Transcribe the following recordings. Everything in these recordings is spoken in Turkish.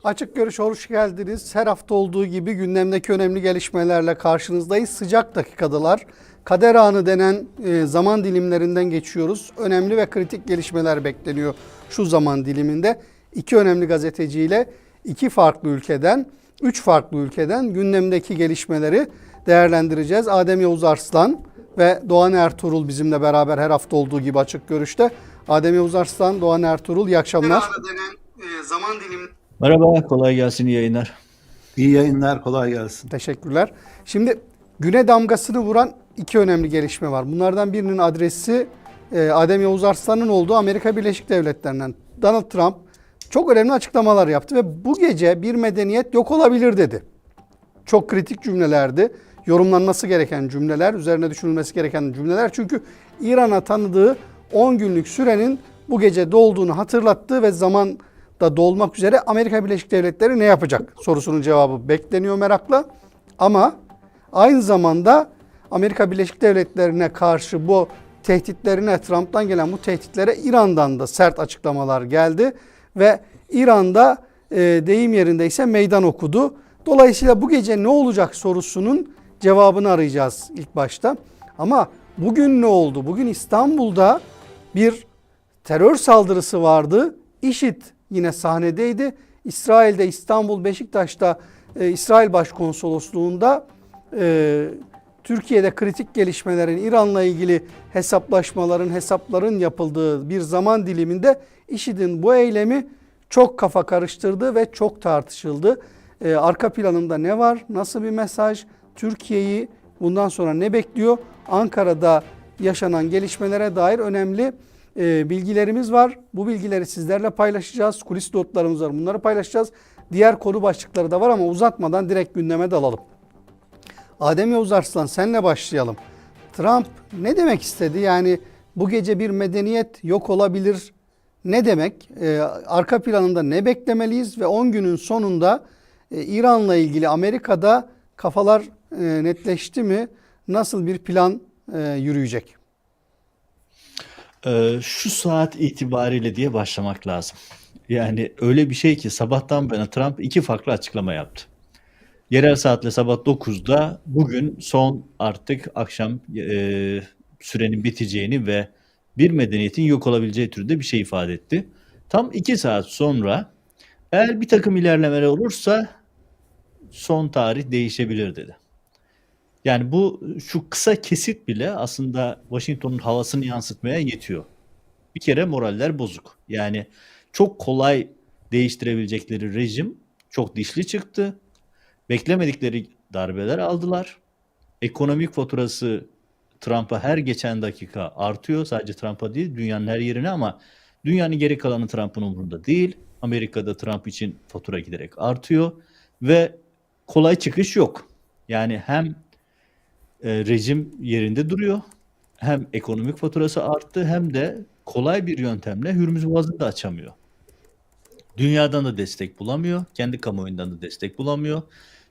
Açık Görüş, hoş geldiniz. Her hafta olduğu gibi gündemdeki önemli gelişmelerle karşınızdayız. Sıcak dakikadılar. Kader anı denen zaman dilimlerinden geçiyoruz. Önemli ve kritik gelişmeler bekleniyor şu zaman diliminde. İki önemli gazeteciyle iki farklı ülkeden, üç farklı ülkeden gündemdeki gelişmeleri değerlendireceğiz. Adem Yavuz Arslan ve Doğan Ertuğrul bizimle beraber her hafta olduğu gibi Açık Görüş'te. Adem Yavuz Arslan, Doğan Ertuğrul, iyi akşamlar. Zaman dilimi. Merhaba, kolay gelsin, iyi yayınlar. İyi yayınlar, kolay gelsin. Teşekkürler. Şimdi güne damgasını vuran iki önemli gelişme var. Bunlardan birinin adresi Adem Yavuz Arslan'ın olduğu Amerika Birleşik Devletleri'nden. Donald Trump çok önemli açıklamalar yaptı ve bu gece bir medeniyet yok olabilir dedi. Çok kritik cümlelerdi. Yorumlanması gereken cümleler, üzerine düşünülmesi gereken cümleler. Çünkü İran'a tanıdığı 10 günlük sürenin bu gece dolduğunu hatırlattı ve zaman da dolmak üzere Amerika Birleşik Devletleri ne yapacak sorusunun cevabı bekleniyor merakla. Ama aynı zamanda Amerika Birleşik Devletleri'ne karşı bu tehditlerine, Trump'tan gelen bu tehditlere İran'dan da sert açıklamalar geldi. Ve İran'da deyim yerindeyse meydan okudu. Dolayısıyla bu gece ne olacak sorusunun cevabını arayacağız ilk başta. Ama bugün ne oldu? Bugün İstanbul'da bir terör saldırısı vardı. IŞİD yine sahnedeydi. İsrail'de, İstanbul Beşiktaş'ta İsrail Başkonsolosluğu'nda Türkiye'de kritik gelişmelerin, İran'la ilgili hesapların yapıldığı bir zaman diliminde IŞİD'in bu eylemi çok kafa karıştırdı ve çok tartışıldı. Arka planında ne var? Nasıl bir mesaj? Türkiye'yi bundan sonra ne bekliyor? Ankara'da yaşanan gelişmelere dair önemli bilgilerimiz var. Bu bilgileri sizlerle paylaşacağız. Kulis notlarımız var. Bunları paylaşacağız. Diğer konu başlıkları da var ama uzatmadan direkt gündeme dalalım. Adem Yavuz Arslan, senle başlayalım. Trump ne demek istedi? Yani bu gece bir medeniyet yok olabilir. Ne demek? Arka planında ne beklemeliyiz? Ve 10 günün sonunda İran'la ilgili Amerika'da kafalar netleşti mi? Nasıl bir plan yürüyecek? Şu saat itibariyle diye başlamak lazım. Yani öyle bir şey ki sabahtan beri Trump iki farklı açıklama yaptı. Yerel saatle sabah 9'da bugün son artık akşam sürenin biteceğini ve bir medeniyetin yok olabileceği türde bir şey ifade etti. Tam 2 saat sonra eğer bir takım ilerlemeler olursa son tarih değişebilir dedi. Yani şu kısa kesit bile aslında Washington'un havasını yansıtmaya yetiyor. Bir kere moraller bozuk. Yani çok kolay değiştirebilecekleri rejim çok dişli çıktı. Beklemedikleri darbeler aldılar. Ekonomik faturası Trump'a her geçen dakika artıyor. Sadece Trump'a değil, dünyanın her yerine ama dünyanın geri kalanı Trump'ın umurunda değil. Amerika'da Trump için fatura giderek artıyor ve kolay çıkış yok. Yani hem rejim yerinde duruyor, hem ekonomik faturası arttı hem de kolay bir yöntemle Hürmüz Boğazı'nı da açamıyor. Dünyadan da destek bulamıyor, kendi kamuoyundan da destek bulamıyor.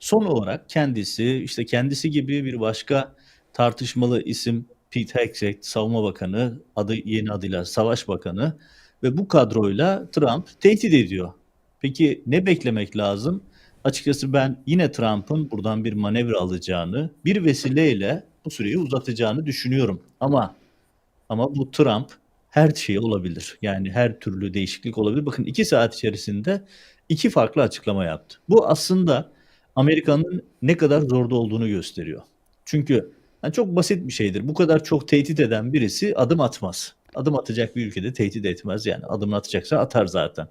Son olarak kendisi gibi bir başka tartışmalı isim Pete Hegseth, Savunma Bakanı, yeni adıyla Savaş Bakanı ve bu kadroyla Trump tehdit ediyor. Peki ne beklemek lazım? Açıkçası ben yine Trump'ın buradan bir manevra alacağını, bir vesileyle bu süreyi uzatacağını düşünüyorum. Ama bu Trump her şey olabilir. Yani her türlü değişiklik olabilir. Bakın 2 saat içerisinde 2 farklı açıklama yaptı. Bu aslında Amerika'nın ne kadar zorda olduğunu gösteriyor. Çünkü yani çok basit bir şeydir. Bu kadar çok tehdit eden birisi adım atmaz. Adım atacak bir ülkede tehdit etmez yani. Adım atacaksa atar zaten.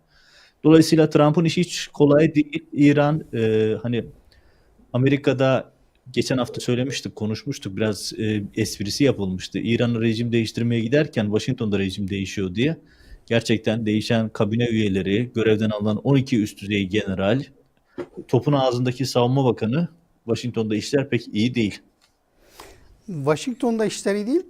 Dolayısıyla Trump'ın işi hiç kolay değil. İran hani Amerika'da geçen hafta söylemiştik, konuşmuştuk. Biraz esprisi yapılmıştı. İran'ın rejim değiştirmeye giderken Washington'da rejim değişiyor diye. Gerçekten değişen kabine üyeleri, görevden alınan 12 üst düzey general, topun ağzındaki savunma bakanı, Washington'da işler pek iyi değil. Washington'da işler iyi değil,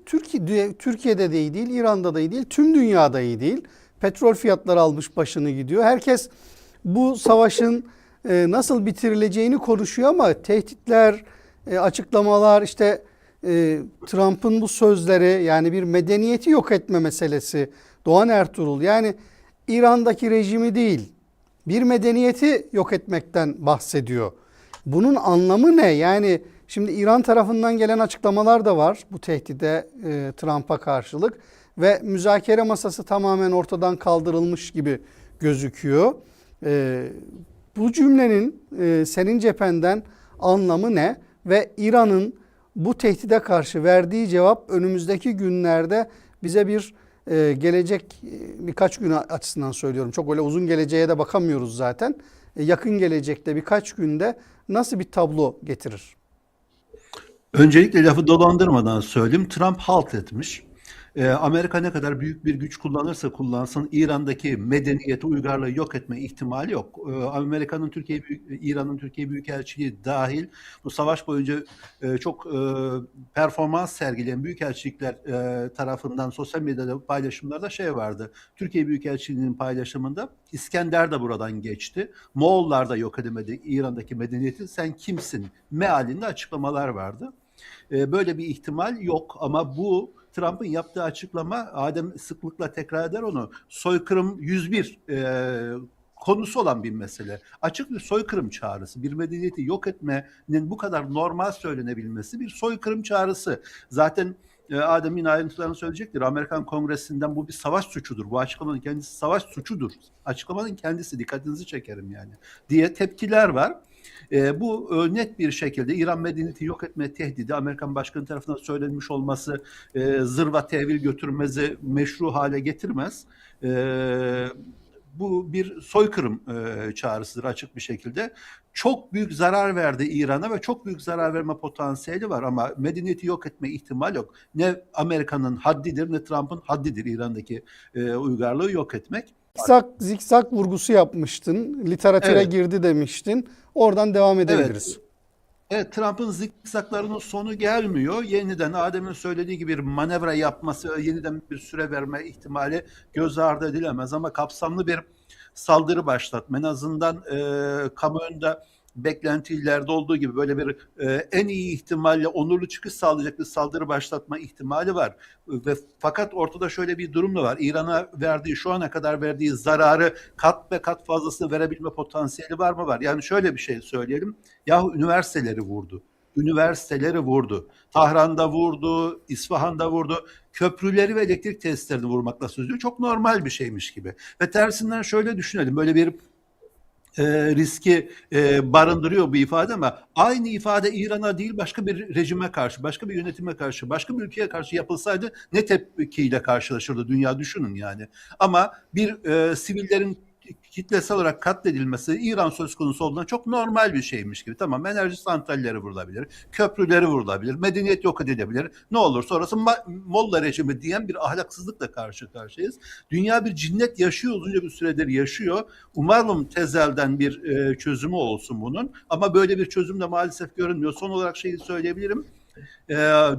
Türkiye'de de iyi değil, İran'da da iyi değil, tüm dünyada iyi değil. Petrol fiyatları almış başını gidiyor. Herkes bu savaşın nasıl bitirileceğini konuşuyor ama tehditler, açıklamalar, işte Trump'ın bu sözleri, yani bir medeniyeti yok etme meselesi. Doğan Ertuğrul, yani İran'daki rejimi değil, bir medeniyeti yok etmekten bahsediyor. Bunun anlamı ne? Yani şimdi İran tarafından gelen açıklamalar da var bu tehdide Trump'a karşılık ve müzakere masası tamamen ortadan kaldırılmış gibi gözüküyor. Bu cümlenin senin cephenden anlamı ne? Ve İran'ın bu tehdide karşı verdiği cevap önümüzdeki günlerde bize bir gelecek, birkaç gün açısından söylüyorum. Çok öyle uzun geleceğe de bakamıyoruz zaten. Yakın gelecekte birkaç günde nasıl bir tablo getirir? Öncelikle lafı dolandırmadan söyleyeyim. Trump halt etmiş. Amerika ne kadar büyük bir güç kullanırsa kullansın İran'daki medeniyeti, uygarlığı yok etme ihtimali yok. Amerika'nın İran'ın Türkiye Büyükelçiliği dahil bu savaş boyunca çok performans sergileyen büyükelçilikler tarafından sosyal medyada paylaşımlarda şey vardı. Türkiye Büyükelçiliği'nin paylaşımında İskender de buradan geçti. Moğollar da yok edemedi İran'daki medeniyeti. Sen kimsin? Mealinde açıklamalar vardı. Böyle bir ihtimal yok ama bu Trump'ın yaptığı açıklama, Adem sıklıkla tekrar eder onu, soykırım 101 konusu olan bir mesele. Açık bir soykırım çağrısı, bir medeniyeti yok etmenin bu kadar normal söylenebilmesi bir soykırım çağrısı. Zaten Adem'in ayrıntılarını söyleyecektir. Amerikan Kongresi'nden bu bir savaş suçudur. Bu açıklamanın kendisi savaş suçudur. Açıklamanın kendisi, dikkatinizi çekerim yani diye tepkiler var. Bu net bir şekilde İran medeniyeti yok etme tehdidi Amerikan başkanı tarafından söylenmiş olması zırva tevil götürmezi meşru hale getirmez. Bu bir soykırım çağrısıdır açık bir şekilde. Çok büyük zarar verdi İran'a ve çok büyük zarar verme potansiyeli var ama medeniyeti yok etme ihtimal yok. Ne Amerika'nın haddidir ne Trump'ın haddidir İran'daki uygarlığı yok etmek. Zikzak vurgusu yapmıştın. Literatüre Evet. girdi demiştin. Oradan devam edebiliriz. Evet, Trump'ın zikzaklarının sonu gelmiyor. Yeniden Adem'in söylediği gibi bir manevra yapması, yeniden bir süre verme ihtimali göz ardı edilemez. Ama kapsamlı bir saldırı başlatma, en azından kamuoyunda beklentilerde olduğu gibi böyle bir en iyi ihtimalle onurlu çıkış sağlayacak bir saldırı başlatma ihtimali var. Ve fakat ortada şöyle bir durum da var. İran'a verdiği, şu ana kadar verdiği zararı kat be kat fazlasını verebilme potansiyeli var mı? Var. Yani şöyle bir şey söyleyelim. Yahu üniversiteleri vurdu. Üniversiteleri vurdu. Tahran'da vurdu, İsfahan'da vurdu. Köprüleri ve elektrik tesislerini vurmakla sözlüyor. Çok normal bir şeymiş gibi. Ve tersinden şöyle düşünelim. Böyle bir riski barındırıyor bu ifade ama aynı ifade İran'a değil başka bir rejime karşı, başka bir yönetime karşı, başka bir ülkeye karşı yapılsaydı ne tepkiyle karşılaşırdı dünya, düşünün yani. Ama bir sivillerin kitlesel olarak katledilmesi İran söz konusu olduğundan çok normal bir şeymiş gibi. Tamam, enerji santralleri vurulabilir, köprüleri vurulabilir, medeniyet yok edilebilir. Ne olursa orası Molla rejimi diyen bir ahlaksızlıkla karşı karşıyayız. Dünya bir cinnet yaşıyor, uzunca bir süredir yaşıyor. Umarım tezelden bir çözümü olsun bunun. Ama böyle bir çözüm de maalesef görünmüyor. Son olarak şeyi söyleyebilirim.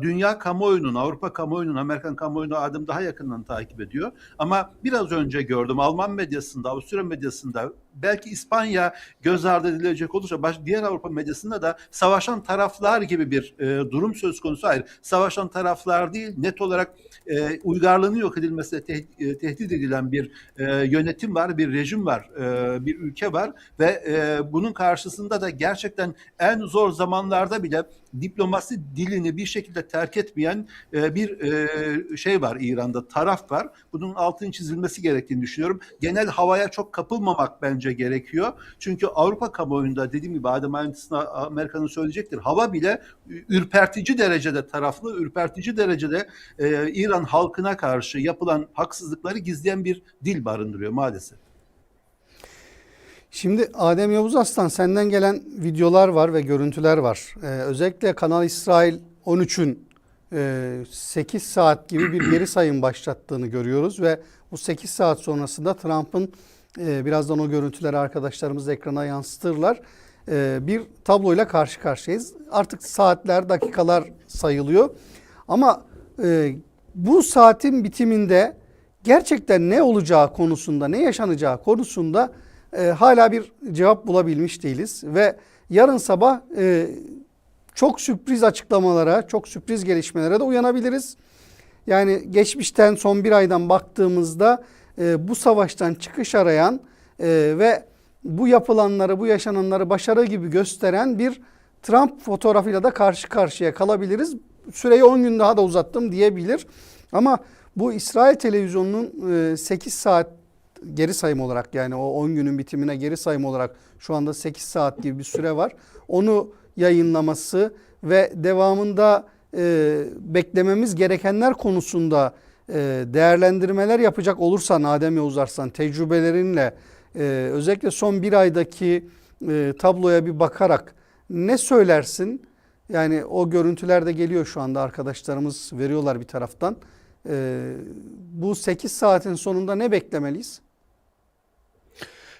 Dünya kamuoyunun, Avrupa kamuoyunun, Amerikan kamuoyunu Adem daha yakından takip ediyor. Ama biraz önce gördüm Alman medyasında, Avusturya medyasında, belki İspanya göz ardı edilecek olursa diğer Avrupa medyasında da savaşan taraflar gibi bir durum söz konusu. Hayır, savaşan taraflar değil, net olarak uygarlığının yok edilmesine tehdit edilen bir yönetim var, bir rejim var, bir ülke var ve bunun karşısında da gerçekten en zor zamanlarda bile diplomasi dilini bir şekilde terk etmeyen bir şey var İran'da, taraf var. Bunun altını çizilmesi gerektiğini düşünüyorum. Genel havaya çok kapılmamak bence gerekiyor. Çünkü Avrupa kamuoyunda dediğim gibi Adem ayrıntısına Amerika'nın söyleyecektir. Hava bile ürpertici derecede taraflı, ürpertici derecede İran halkına karşı yapılan haksızlıkları gizleyen bir dil barındırıyor maalesef. Şimdi Adem Yavuz Aslan, senden gelen videolar var ve görüntüler var. Özellikle Kanal İsrail 13'ün 8 saat gibi bir geri sayım başlattığını görüyoruz ve bu 8 saat sonrasında Trump'ın, birazdan o görüntüleri arkadaşlarımız ekrana yansıtırlar, bir tabloyla karşı karşıyayız. Artık saatler, dakikalar sayılıyor. Ama bu saatin bitiminde gerçekten ne olacağı konusunda, ne yaşanacağı konusunda hala bir cevap bulabilmiş değiliz. Ve yarın sabah çok sürpriz açıklamalara, çok sürpriz gelişmelere de uyanabiliriz. Yani geçmişten, son bir aydan baktığımızda bu savaştan çıkış arayan ve bu yapılanları, bu yaşananları başarı gibi gösteren bir Trump fotoğrafıyla da karşı karşıya kalabiliriz. Süreyi 10 gün daha da uzattım diyebilir. Ama bu İsrail televizyonunun 8 saat geri sayım olarak, yani o 10 günün bitimine geri sayım olarak şu anda 8 saat gibi bir süre var. Onu yayınlaması ve devamında beklememiz gerekenler konusunda değerlendirmeler yapacak olursan Adem Yavuz Arslan, tecrübelerinle özellikle son bir aydaki tabloya bir bakarak ne söylersin? Yani o görüntüler de geliyor şu anda, arkadaşlarımız veriyorlar bir taraftan. Bu 8 saatin sonunda ne beklemeliyiz?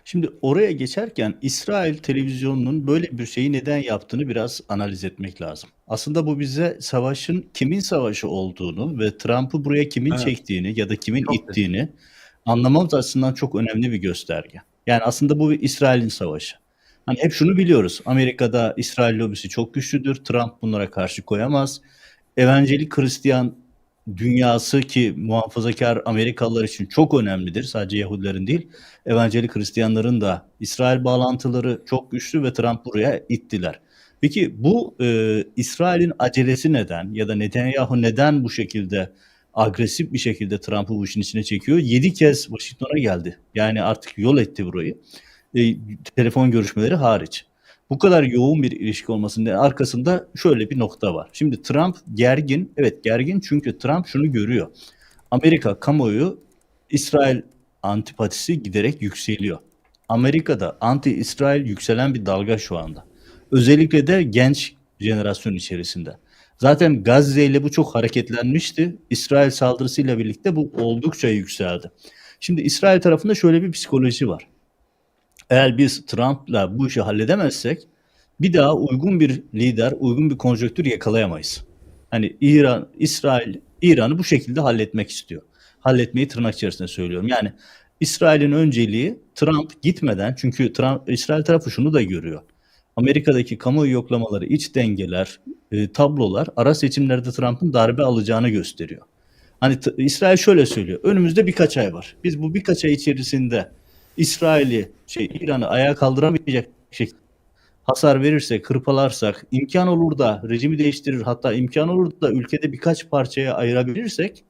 Şimdi oraya geçerken İsrail televizyonunun böyle bir şeyi neden yaptığını biraz analiz etmek lazım. Aslında bu bize savaşın kimin savaşı olduğunu ve Trump'ı buraya kimin Evet, çektiğini ya da kimin çok ittiğini anlamamız açısından çok önemli bir gösterge. Yani aslında bu bir İsrail'in savaşı. Hani hep şunu biliyoruz. Amerika'da İsrail lobisi çok güçlüdür. Trump bunlara karşı koyamaz. Evangelik Hristiyan dünyası, ki muhafazakar Amerikalılar için çok önemlidir. Sadece Yahudilerin değil, Evangelik Hristiyanların da İsrail bağlantıları çok güçlü ve Trump buraya ittiler. Peki bu İsrail'in acelesi neden, ya da Netanyahu neden bu şekilde agresif bir şekilde Trump'ı bu işin içine çekiyor? 7 kez Washington'a geldi. Yani artık yol etti burayı. Telefon görüşmeleri hariç. Bu kadar yoğun bir ilişki olmasının arkasında şöyle bir nokta var. Şimdi Trump gergin. Evet, gergin çünkü Trump şunu görüyor. Amerika kamuoyu İsrail antipatisi giderek yükseliyor. Amerika'da anti-İsrail yükselen bir dalga şu anda. Özellikle de genç jenerasyon içerisinde. Zaten Gazze ile bu çok hareketlenmişti. İsrail saldırısıyla birlikte bu oldukça yükseldi. Şimdi İsrail tarafında şöyle bir psikoloji var. Eğer biz Trump'la bu işi halledemezsek bir daha uygun bir lider, uygun bir konjonktür yakalayamayız. Hani İsrail İran'ı bu şekilde halletmek istiyor. Halletmeyi tırnak içerisinde söylüyorum. Yani İsrail'in önceliği Trump gitmeden, çünkü İsrail tarafı şunu da görüyor. Amerika'daki kamuoyu yoklamaları, iç dengeler, tablolar ara seçimlerde Trump'ın darbe alacağını gösteriyor. Hani İsrail şöyle söylüyor. Önümüzde birkaç ay var. Biz bu birkaç ay içerisinde İran'ı ayağa kaldıramayacak şekilde hasar verirsek, hırpalarsak, imkan olur da rejimi değiştirir, hatta imkan olur da ülkede birkaç parçaya ayırabilirsek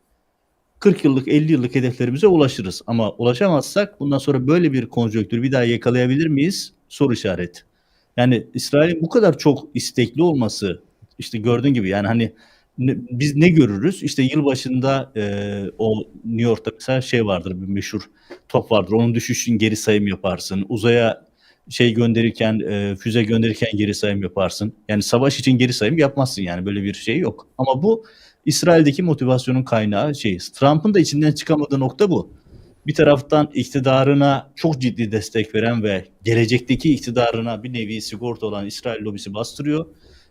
40 yıllık, 50 yıllık hedeflerimize ulaşırız. Ama ulaşamazsak bundan sonra böyle bir konjonktür bir daha yakalayabilir miyiz? Soru işareti. Yani İsrail'in bu kadar çok istekli olması, işte gördüğün gibi, yani hani biz ne görürüz? İşte yılbaşında o New York'ta mesela şey vardır, bir meşhur top vardır. Onun düşüşün geri sayım yaparsın. Uzaya gönderirken, füze gönderirken geri sayım yaparsın. Yani savaş için geri sayım yapmazsın, yani böyle bir şey yok. Ama bu İsrail'deki motivasyonun kaynağı şey. Trump'ın da içinden çıkamadığı nokta bu. Bir taraftan iktidarına çok ciddi destek veren ve gelecekteki iktidarına bir nevi sigorta olan İsrail lobisi bastırıyor.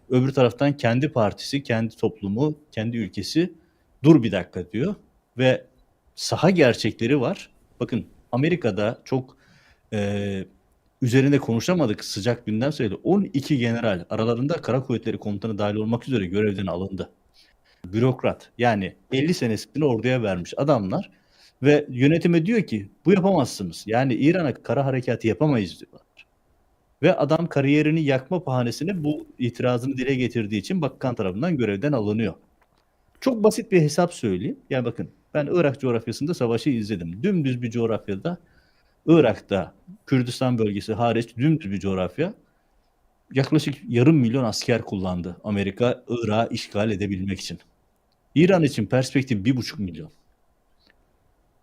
Öbür taraftan kendi partisi, kendi toplumu, kendi ülkesi dur bir dakika diyor ve saha gerçekleri var. Bakın, Amerika'da çok üzerinde konuşamadık sıcak gündem söyledi. 12 general, aralarında Kara Kuvvetleri Komutanı dahil olmak üzere, görevden alındı. Bürokrat, yani 50 senesini orduya vermiş adamlar ve yönetime diyor ki bu yapamazsınız. Yani İran'a kara harekatı yapamayız diyorlar. Ve adam kariyerini yakma bahanesine bu itirazını dile getirdiği için bakan tarafından görevden alınıyor. Çok basit bir hesap söyleyeyim. Yani bakın, ben Irak coğrafyasında savaşı izledim. Dümdüz bir coğrafyada, Irak'ta Kürdistan bölgesi hariç dümdüz bir coğrafya. Yaklaşık 500.000 asker kullandı Amerika Irak'ı işgal edebilmek için. İran için perspektif 1,5 milyon.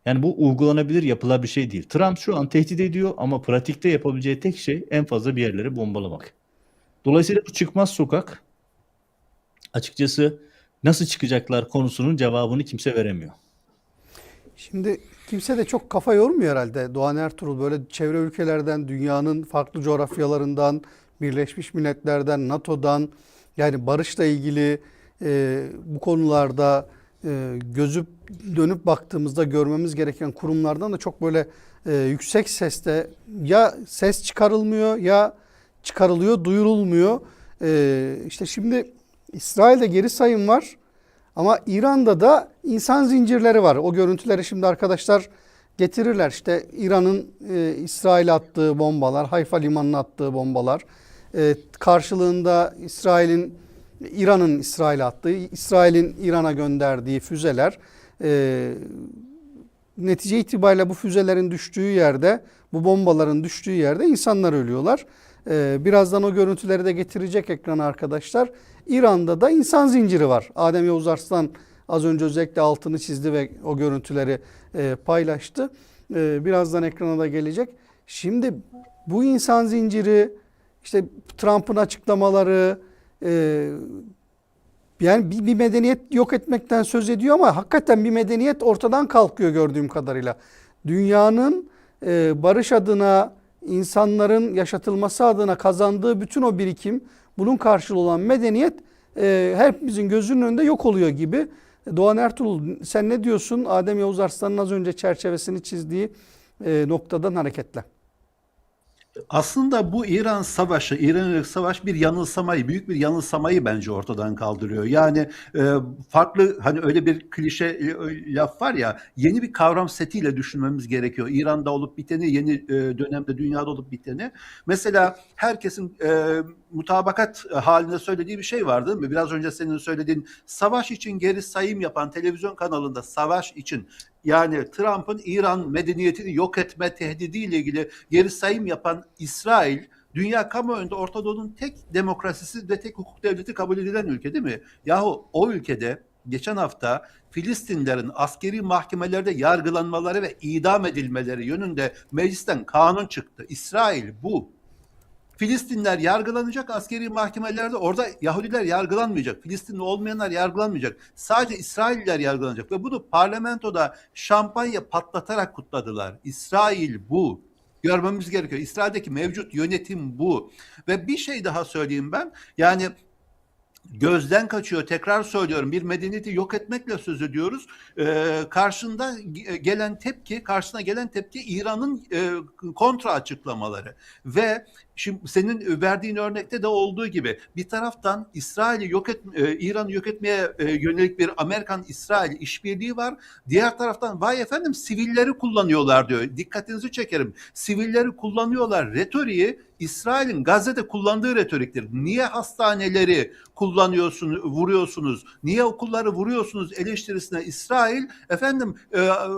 Yani bu uygulanabilir, yapılabilir bir şey değil. Trump şu an tehdit ediyor ama pratikte yapabileceği tek şey en fazla bir yerleri bombalamak. Dolayısıyla bu çıkmaz sokak, açıkçası nasıl çıkacaklar konusunun cevabını kimse veremiyor. Şimdi kimse de çok kafa yormuyor herhalde. Doğan Ertuğrul, böyle çevre ülkelerden, dünyanın farklı coğrafyalarından, Birleşmiş Milletler'den, NATO'dan, yani barışla ilgili bu konularda gözüp dönüp baktığımızda görmemiz gereken kurumlardan da çok böyle yüksek sesle ya ses çıkarılmıyor ya çıkarılıyor, duyurulmuyor. İşte şimdi İsrail'de geri sayım var ama İran'da da insan zincirleri var. O görüntüleri şimdi arkadaşlar getirirler. İşte İran'ın İsrail'e attığı bombalar, Hayfa limanına attığı bombalar, karşılığında İran'ın İsrail'e attığı, İsrail'in İran'a gönderdiği füzeler, netice itibariyle bu füzelerin düştüğü yerde, bu bombaların düştüğü yerde insanlar ölüyorlar. Birazdan o görüntüleri de getirecek ekrana arkadaşlar. İran'da da insan zinciri var. Adem Yavuz Arslan az önce özellikle altını çizdi ve o görüntüleri paylaştı. Birazdan ekrana da gelecek. Şimdi bu insan zinciri, işte Trump'ın açıklamaları, yani bir medeniyet yok etmekten söz ediyor ama hakikaten bir medeniyet ortadan kalkıyor gördüğüm kadarıyla. Dünyanın barış adına, insanların yaşatılması adına kazandığı bütün o birikim, bunun karşılığı olan medeniyet hepimizin gözünün önünde yok oluyor gibi. Doğan Ertuğrul, sen ne diyorsun Adem Yavuz Arslan'ın az önce çerçevesini çizdiği noktadan hareketle? Aslında bu İran Savaşı, İran-Irak Savaşı bir yanılsamayı, büyük bir yanılsamayı bence ortadan kaldırıyor. Yani farklı, hani öyle bir klişe laf var ya, yeni bir kavram setiyle düşünmemiz gerekiyor. İran'da olup biteni, yeni dönemde dünyada olup biteni. Mesela herkesin mutabakat halinde söylediği bir şey var değil mi? Biraz önce senin söylediğin, savaş için geri sayım yapan televizyon kanalında savaş için, yani Trump'ın İran medeniyetini yok etme tehdidiyle ilgili geri sayım yapan İsrail, dünya kamuoyunda Orta Doğu'nun tek demokrasisi ve tek hukuk devleti kabul edilen ülke değil mi? Yahu o ülkede geçen hafta Filistinlerin askeri mahkemelerde yargılanmaları ve idam edilmeleri yönünde meclisten kanun çıktı. İsrail bu. Filistinler yargılanacak askeri mahkemelerde, orada Yahudiler yargılanmayacak. Filistinli olmayanlar yargılanmayacak. Sadece İsrailliler yargılanacak ve bunu parlamentoda şampanya patlatarak kutladılar. İsrail bu. Görmemiz gerekiyor. İsrail'deki mevcut yönetim bu. Ve bir şey daha söyleyeyim ben. Yani gözden kaçıyor. Tekrar söylüyorum. Bir medeniyeti yok etmekle söz ediyoruz. Karşısına gelen tepki İran'ın kontra açıklamaları ve şimdi senin verdiğin örnekte de olduğu gibi bir taraftan İran'ı yok etmeye yönelik bir Amerikan-İsrail işbirliği var. Diğer taraftan vay efendim sivilleri kullanıyorlar diyor. Dikkatinizi çekerim. Sivilleri kullanıyorlar. Retoriği İsrail'in Gazze'de kullandığı retoriktir. Niye hastaneleri vuruyorsunuz? Niye okulları vuruyorsunuz eleştirisine İsrail efendim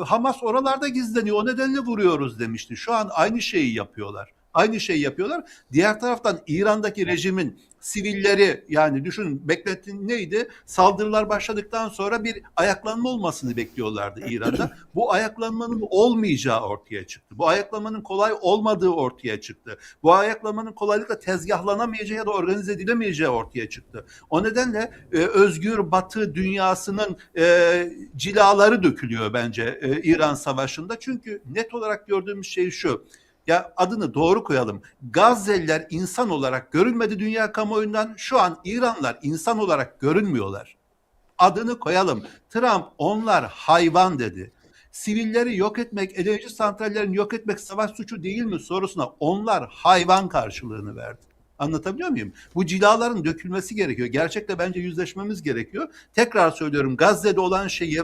Hamas oralarda gizleniyor. O nedenle vuruyoruz demişti. Şu an aynı şeyi yapıyorlar. Aynı şeyi yapıyorlar. Diğer taraftan İran'daki rejimin sivilleri, yani düşün, beklentin neydi? Saldırılar başladıktan sonra bir ayaklanma olmasını bekliyorlardı İran'da. Bu ayaklanmanın olmayacağı ortaya çıktı. Bu ayaklanmanın kolay olmadığı ortaya çıktı. Bu ayaklanmanın kolaylıkla tezgahlanamayacağı ya da organize edilemeyeceği ortaya çıktı. O nedenle özgür Batı dünyasının cilaları dökülüyor bence İran Savaşı'nda. Çünkü net olarak gördüğümüz şey şu. Ya adını doğru koyalım. Gazze'liler insan olarak görülmedi dünya kamuoyundan. Şu an İranlılar insan olarak görünmüyorlar. Adını koyalım. Trump onlar hayvan dedi. Sivilleri yok etmek, enerji santrallerini yok etmek savaş suçu değil mi sorusuna onlar hayvan karşılığını verdi. Anlatabiliyor muyum? Bu cilaların dökülmesi gerekiyor. Gerçekle bence yüzleşmemiz gerekiyor. Tekrar söylüyorum, Gazze'de olan şeyi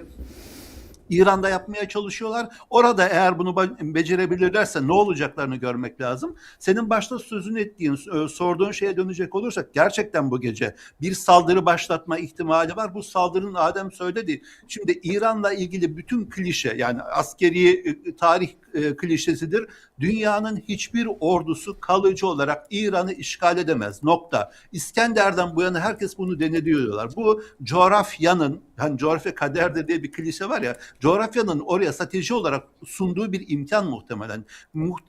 İran'da yapmaya çalışıyorlar. Orada eğer bunu becerebilirlerse ne olacaklarını görmek lazım. Senin başta sözünü ettiğin, sorduğun şeye dönecek olursak, gerçekten bu gece bir saldırı başlatma ihtimali var. Bu saldırının Adem söyledi. Şimdi İran'la ilgili bütün klişe, yani askeri tarih klişesidir. Dünyanın hiçbir ordusu kalıcı olarak İran'ı işgal edemez. Nokta. İskender'den bu yana herkes bunu denediyorlar. Bu coğrafyanın, hani coğrafya kaderdir diye bir klişe var ya, coğrafyanın oraya strateji olarak sunduğu bir imkan muhtemelen.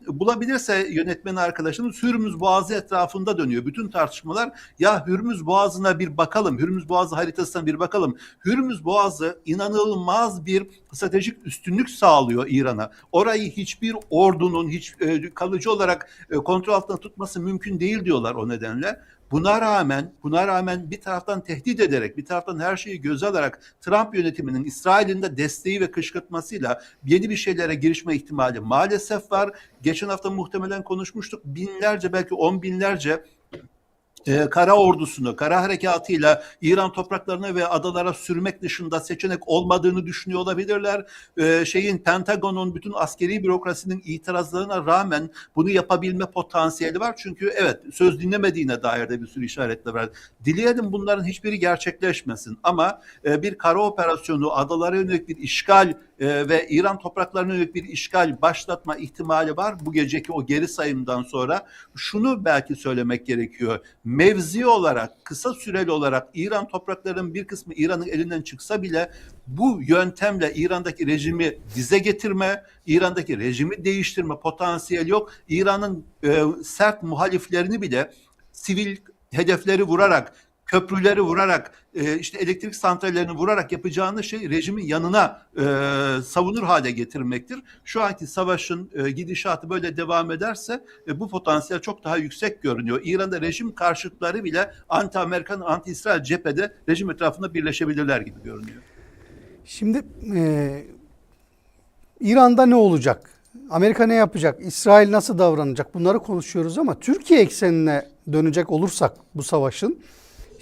Bulabilirse yönetmen arkadaşımız, Hürmüz Boğazı etrafında dönüyor. Bütün tartışmalar, ya Hürmüz Boğazı'na bir bakalım, Hürmüz Boğazı haritasına bir bakalım. Hürmüz Boğazı inanılmaz bir stratejik üstünlük sağlıyor İran'a. Orayı hiçbir ordunun hiç kalıcı olarak kontrol altında tutması mümkün değil diyorlar o nedenle. Buna rağmen bir taraftan tehdit ederek, bir taraftan her şeyi göze alarak Trump yönetiminin İsrail'in de desteği ve kışkırtmasıyla yeni bir şeylere girişme ihtimali maalesef var. Geçen hafta muhtemelen konuşmuştuk. Binlerce, belki 10 binlerce kara ordusunu, kara harekatıyla İran topraklarına ve adalara sürmek dışında seçenek olmadığını düşünüyor olabilirler. Pentagon'un bütün askeri bürokrasinin itirazlarına rağmen bunu yapabilme potansiyeli var. Çünkü evet, söz dinlemediğine dair de bir sürü işaretler var. Dileyelim bunların hiçbiri gerçekleşmesin ama bir kara operasyonu, adalara yönelik bir işgal ve İran topraklarına yönelik bir işgal başlatma ihtimali var. Bu geceki o geri sayımdan sonra şunu belki söylemek gerekiyor. Mevzi olarak, kısa süreli olarak İran topraklarının bir kısmı İran'ın elinden çıksa bile bu yöntemle İran'daki rejimi dize getirme, İran'daki rejimi değiştirme potansiyeli yok. İran'ın sert muhaliflerini bile sivil hedefleri vurarak, köprüleri vurarak, işte elektrik santrallerini vurarak yapacağını şey rejimin yanına savunur hale getirmektir. Şu anki savaşın gidişatı böyle devam ederse bu potansiyel çok daha yüksek görünüyor. İran'da rejim karşıtları bile anti-Amerikan, anti-İsrail cephede rejim etrafında birleşebilirler gibi görünüyor. Şimdi İran'da ne olacak? Amerika ne yapacak? İsrail nasıl davranacak? Bunları konuşuyoruz ama Türkiye eksenine dönecek olursak bu savaşın,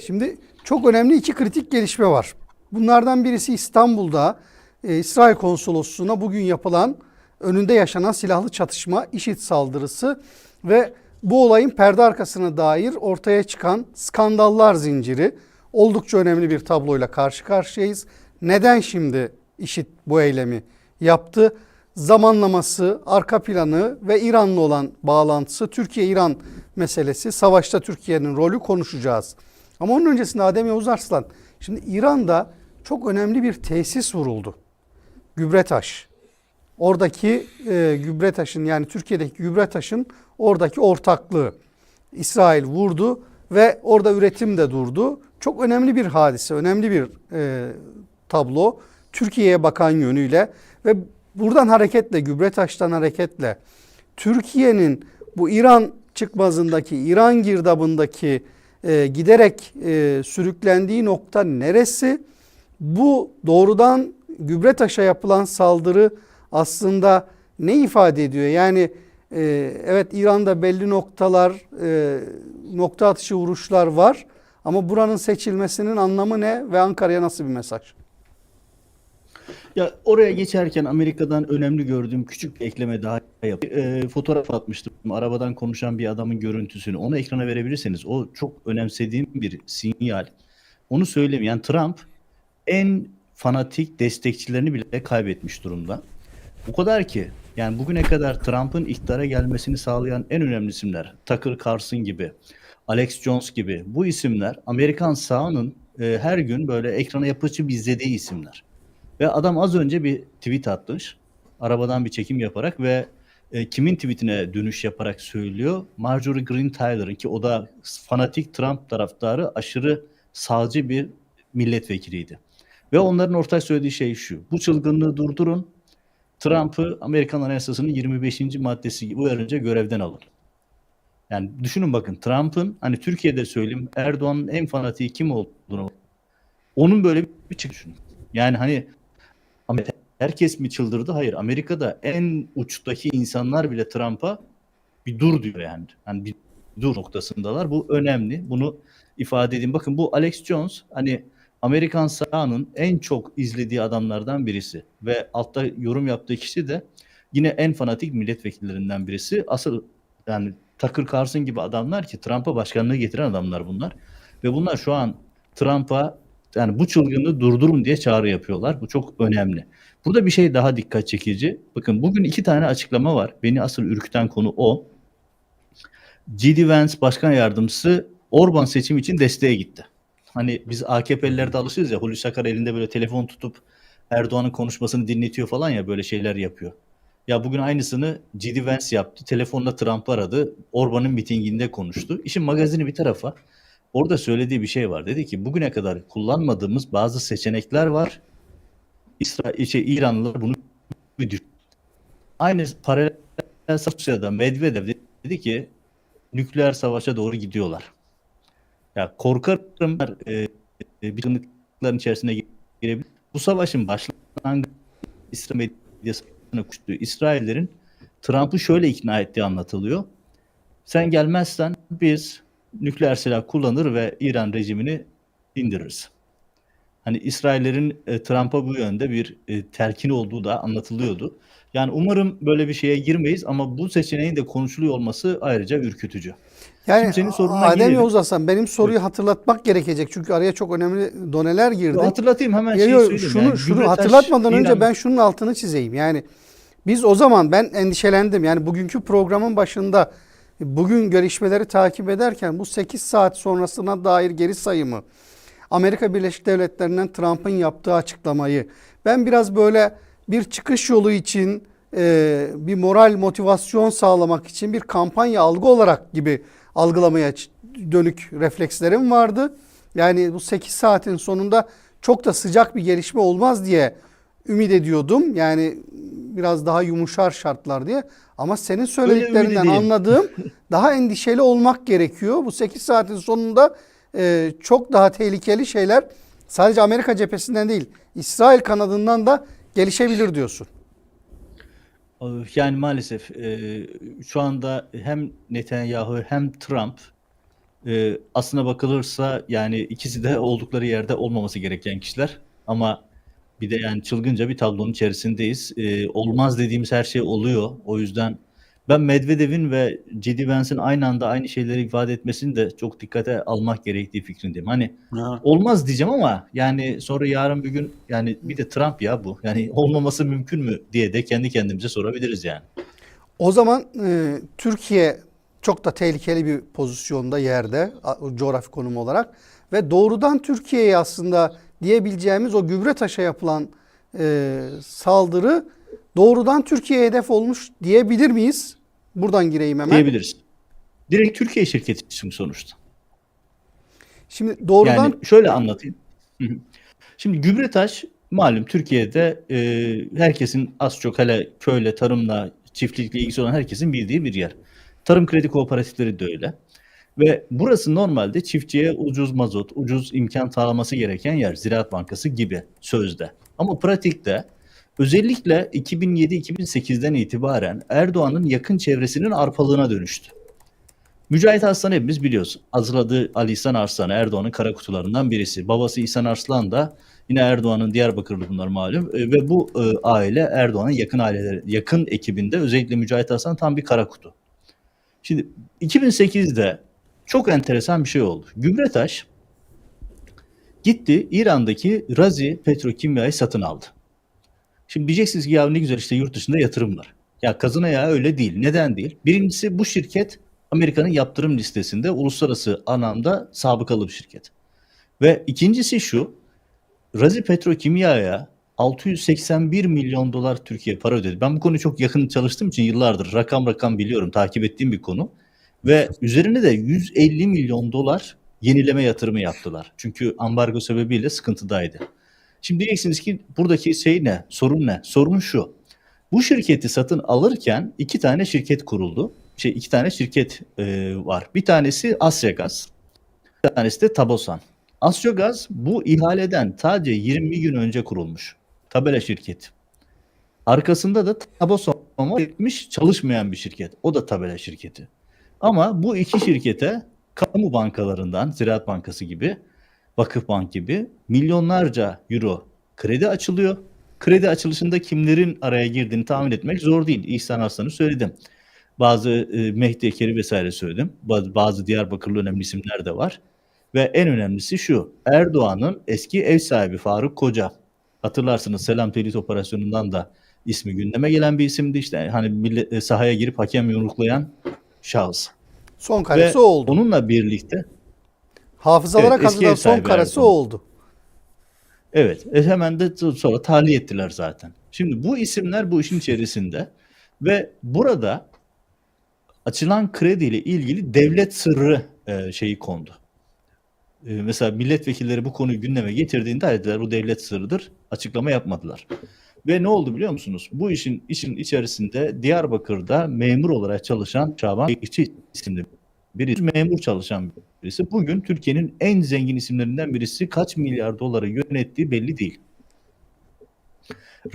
şimdi çok önemli iki kritik gelişme var. Bunlardan birisi İstanbul'da İsrail Konsolosluğu'na bugün yapılan, önünde yaşanan silahlı çatışma, IŞİD saldırısı ve bu olayın perde arkasına dair ortaya çıkan skandallar zinciri. Oldukça önemli bir tabloyla karşı karşıyayız. Neden şimdi IŞİD bu eylemi yaptı? Zamanlaması, arka planı ve İran'la olan bağlantısı, Türkiye-İran meselesi, savaşta Türkiye'nin rolü konuşacağız. Ama onun öncesinde Adem Yavuz Arslan, şimdi İran'da çok önemli bir tesis vuruldu. Gübretaş. Oradaki Gübretaş'ın, yani Türkiye'deki Gübretaş'ın oradaki ortaklığı İsrail vurdu ve orada üretim de durdu. Çok önemli bir hadise, önemli bir tablo Türkiye'ye bakan yönüyle ve buradan hareketle, Gübretaş'tan hareketle Türkiye'nin bu İran çıkmazındaki, İran girdabındaki giderek sürüklendiği nokta neresi? Bu doğrudan Gübretaş'a yapılan saldırı aslında ne ifade ediyor? Yani evet, İran'da belli noktalar, nokta atışı vuruşlar var ama buranın seçilmesinin anlamı ne ve Ankara'ya nasıl bir mesaj? Ya oraya geçerken Amerika'dan önemli gördüğüm küçük bir ekleme daha yapayım. Fotoğraf atmıştım. Arabadan konuşan bir adamın görüntüsünü. Onu ekrana verebilirseniz. O çok önemsediğim bir sinyal. Onu söyleyeyim. Yani Trump en fanatik destekçilerini bile kaybetmiş durumda. O kadar ki yani bugüne kadar Trump'ın iktidara gelmesini sağlayan en önemli isimler, Tucker Carlson gibi, Alex Jones gibi bu isimler Amerikan sağının her gün böyle ekrana yapışıp izlediği isimler. Ve adam az önce bir tweet atmış. Arabadan bir çekim yaparak ve kimin tweetine dönüş yaparak söylüyor? Marjorie Greene Taylor'ın, ki o da fanatik Trump taraftarı, aşırı sağcı bir milletvekiliydi. Ve onların ortak söylediği şey şu: bu çılgınlığı durdurun. Trump'ı Amerikan Anayasası'nın 25. maddesi uyarınca görevden alın. Yani düşünün bakın, Trump'ın, hani Türkiye'de söyleyeyim, Erdoğan'ın en fanatiği kim olduğunu, onun böyle bir çıkış düşünün. Yani hani herkes mi çıldırdı? Hayır. Amerika'da en uçtaki insanlar bile Trump'a bir dur diyor yani. Hani bir dur noktasındalar. Bu önemli. Bunu ifade edeyim. Bakın, bu Alex Jones hani Amerikan sağının en çok izlediği adamlardan birisi ve altta yorum yaptığı kişi de yine en fanatik milletvekillerinden birisi. Asıl yani Tucker Carlson gibi adamlar, ki Trump'a başkanlığı getiren adamlar bunlar. Ve bunlar şu an Trump'a yani bu çılgınlığı durdurun diye çağrı yapıyorlar. Bu çok önemli. Burada bir şey daha dikkat çekici. Bakın, bugün 2 tane açıklama var. Beni asıl ürküten konu o. J.D. Vance Başkan Yardımcısı Orban seçim için desteğe gitti. Hani biz AKP'lilerde alışırız ya, Hulusi Akar elinde böyle telefon tutup Erdoğan'ın konuşmasını dinletiyor falan ya, böyle şeyler yapıyor. Ya bugün aynısını J.D. Vance yaptı. Telefonla Trump aradı. Orban'ın mitinginde konuştu. İşin magazini bir tarafa. Orada söylediği bir şey var. Dedi ki bugüne kadar kullanmadığımız bazı seçenekler var. İranlılar bunu bir düşün. Aynı paralel Rusya'da Medvedev dedi ki nükleer savaşa doğru gidiyorlar. Ya korkarım bir tırnakların içerisine girebilir. Bu savaşın başlangıcı İsrail medyasına kuştu. İsraillerin Trump'ı şöyle ikna ettiği anlatılıyor: sen gelmezsen biz nükleer silah kullanır ve İran rejimini indiririz. Hani İsraillerin Trump'a bu yönde bir telkin olduğu da anlatılıyordu. Yani umarım böyle bir şeye girmeyiz ama bu seçeneğin de konuşuluyor olması ayrıca ürkütücü. Yani Şimdi senin soruna Adem gelelim. Yavuz Hasan, benim soruyu Evet. hatırlatmak gerekecek. Çünkü araya çok önemli doneler girdi. Hatırlatayım hemen Ya, şeyi yo, söyleyeyim. Yani şunu Gübretaş, hatırlatmadan önce İran ben şunun altını çizeyim. Yani biz o zaman, ben endişelendim. Yani bugünkü programın başında bugün gelişmeleri takip ederken bu 8 saat sonrasına dair geri sayımı, Amerika Birleşik Devletleri'nden Trump'ın yaptığı açıklamayı ben biraz böyle bir çıkış yolu için, bir moral motivasyon sağlamak için bir kampanya algı olarak gibi algılamaya dönük reflekslerim vardı. Yani bu 8 saatin sonunda çok da sıcak bir gelişme olmaz diye ümit ediyordum. Yani biraz daha yumuşar şartlar diye. Ama senin söylediklerinden edeyim. anladığım daha endişeli olmak gerekiyor. Bu 8 saatin sonunda çok daha tehlikeli şeyler sadece Amerika cephesinden değil, İsrail kanadından da gelişebilir diyorsun. Yani maalesef şu anda hem Netanyahu hem Trump aslına bakılırsa yani ikisi de oldukları yerde olmaması gereken kişiler. Ama bir de yani çılgınca bir tablonun içerisindeyiz. Olmaz dediğimiz her şey oluyor. O yüzden ben Medvedev'in ve J.D. Vance'in aynı anda aynı şeyleri ifade etmesini de çok dikkate almak gerektiği fikrindeyim. Hani Ha. olmaz diyeceğim ama yani sonra yarın bir gün yani bir de Trump ya bu. Yani olmaması mümkün mü diye de kendi kendimize sorabiliriz yani. O zaman Türkiye çok da tehlikeli bir pozisyonda, yerde, coğrafi konum olarak ve doğrudan Türkiye'ye aslında diyebileceğimiz o Gübretaş'a yapılan saldırı doğrudan Türkiye'ye hedef olmuş diyebilir miyiz? Buradan gireyim hemen. Diyebiliriz. Direkt Türkiye şirketi için sonuçta. Şimdi doğrudan Yani şöyle anlatayım. Hı hı. Şimdi Gübretaş malum Türkiye'de herkesin az çok hele köyle, tarımla, çiftlikle ilgisi olan herkesin bildiği bir yer. Tarım kredi kooperatifleri de öyle. Ve burası normalde çiftçiye ucuz mazot, ucuz imkan sağlaması gereken yer. Ziraat Bankası gibi sözde. Ama pratikte özellikle 2007-2008'den itibaren Erdoğan'ın yakın çevresinin arpalığına dönüştü. Mücahit Arslan hepimiz biliyoruz. Adı Ali İhsan Arslan, Erdoğan'ın kara kutularından birisi. Babası İhsan Arslan da yine Erdoğan'ın Diyarbakırlı, bunlar malum. Ve bu aile Erdoğan'ın yakın aileleri, yakın ekibinde özellikle Mücahit Arslan tam bir kara kutu. Şimdi 2008'de çok enteresan bir şey oldu. Gübretaş gitti İran'daki Razi Petrokimya'yı satın aldı. Şimdi diyeceksiniz ki ya ne güzel işte yurt dışında yatırım var. Ya kazına ya öyle değil. Neden değil? Birincisi bu şirket Amerika'nın yaptırım listesinde uluslararası anlamda sabıkalı bir şirket. Ve ikincisi şu, Razi Petrokimya'ya 681 milyon dolar Türkiye para ödedi. Ben bu konuyu çok yakın çalıştığım için yıllardır rakam biliyorum, takip ettiğim bir konu. Ve üzerine de 150 milyon dolar yenileme yatırımı yaptılar. Çünkü ambargo sebebiyle sıkıntıdaydı. Şimdi diyeceksiniz ki buradaki şey ne? Sorun ne? Sorun şu. Bu şirketi satın alırken iki tane şirket kuruldu. İki tane şirket var. Bir tanesi Asyagaz, bir tanesi de Tabosan. Asyagaz bu ihaleden sadece 20 gün önce kurulmuş. Tabela şirketi. Arkasında da Tabosan var, etmiş çalışmayan bir şirket. O da tabela şirketi. Ama bu iki şirkete kamu bankalarından, Ziraat Bankası gibi, Vakıfbank gibi milyonlarca euro kredi açılıyor. Kredi açılışında kimlerin araya girdiğini tahmin etmek zor değil. İhsan Arslan'ı söyledim. Bazı Mehdi Ekeri vesaire söyledim. Bazı Diyarbakırlı önemli isimler de var. Ve en önemlisi şu. Erdoğan'ın eski ev sahibi Faruk Koca. Hatırlarsınız Selam Tehdit Operasyonu'ndan da ismi gündeme gelen bir isimdi. İşte hani millet, sahaya girip hakem yumruklayan şahıs. son karesi Ve o oldu. onunla birlikte Hafızalara evet, eski kazıdan ev son sahibi karesi o Erdoğan. oldu. Evet, hemen de sonra tahliye ettiler zaten. Şimdi bu isimler bu işin içerisinde ve burada açılan krediyle ilgili devlet sırrı şeyi kondu. Mesela milletvekilleri bu konuyu gündeme getirdiğinde dediler bu devlet sırrıdır. Açıklama yapmadılar. Ve ne oldu biliyor musunuz? Bu işin içerisinde Diyarbakır'da memur olarak çalışan Şaban Bekçi isimli birisi, memur çalışan birisi. Bugün Türkiye'nin en zengin isimlerinden birisi, kaç milyar doları yönettiği belli değil.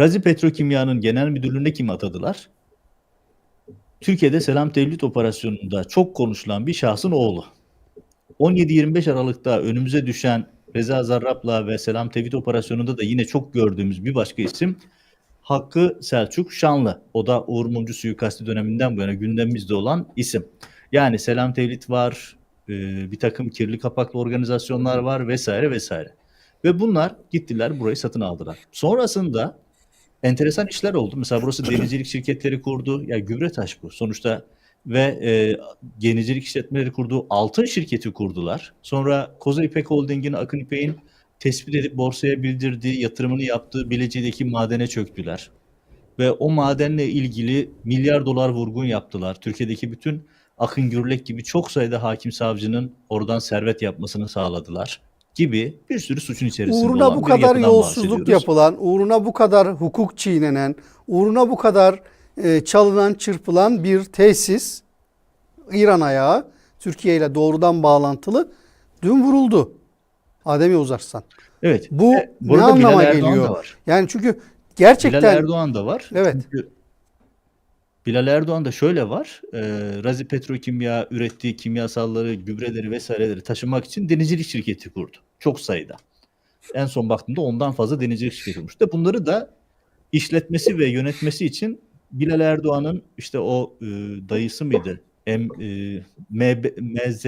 Razi Petrokimya'nın genel müdürlüğüne kim atadılar? Türkiye'de Selam Tehdit Operasyonu'nda çok konuşulan bir şahsın oğlu. 17-25 Aralık'ta önümüze düşen Reza Zarrab'la ve Selam Tevhid operasyonunda da yine çok gördüğümüz bir başka isim Hakkı Selçuk Şanlı. O da Uğur Mumcu suikasti döneminden bu yana gündemimizde olan isim. Yani Selam Tevhid var, bir takım kirli kapaklı organizasyonlar var vesaire vesaire. Ve bunlar gittiler burayı satın aldılar. Sonrasında enteresan işler oldu. Mesela burası denizcilik şirketleri kurdu. Ya Gübretaş bu sonuçta ve denizcilik işletmeleri kurdu. Altın şirketi kurdular. Sonra Koza İpek Holding'in, Akın İpek'in tespit edip borsaya bildirdiği, yatırımını yaptığı Bilecik'teki madene çöktüler. Ve o madenle ilgili milyar dolar vurgun yaptılar. Türkiye'deki bütün Akın Gürlek gibi çok sayıda hakim savcının oradan servet yapmasını sağladılar gibi bir sürü suçun içerisinde Uğruna olan bu bir kadar yapıdan yolsuzluk bahsediyoruz. yapılan, uğruna bu kadar hukuk çiğnenen, uğruna bu kadar çalınan, çırpılan bir tesis, İran ayağı, Türkiye ile doğrudan bağlantılı, dün vuruldu. Adem Yavuz Arslan. Evet. Bu ne Burada anlama Bilal Erdoğan geliyor? da var. Yani çünkü Bilal gerçekten Erdoğan da var. evet. Çünkü Bilal Erdoğan da şöyle var. Razi Petrokimya ürettiği kimyasalları, gübreleri vesaireleri taşımak için denizcilik şirketi kurdu. Çok sayıda. En son baktığımda ondan fazla denizcilik şirketi kurmuş. Da bunları da işletmesi ve yönetmesi için Bilal Erdoğan'ın işte o dayısı mıydı? MZ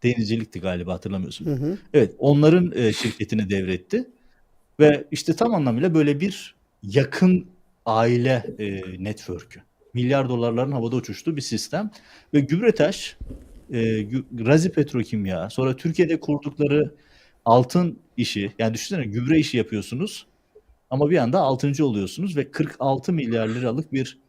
Denizcilikti galiba, hatırlamıyorsun. Hı hı. Evet, onların şirketini devretti. Ve işte tam anlamıyla böyle bir yakın aile network'ü. Milyar dolarların havada uçuştuğu bir sistem. Ve Gübretaş, Razi Petrokimya, sonra Türkiye'de kurdukları altın işi, yani düşünsene gübre işi yapıyorsunuz ama bir anda altıncı oluyorsunuz ve 46 milyar liralık bir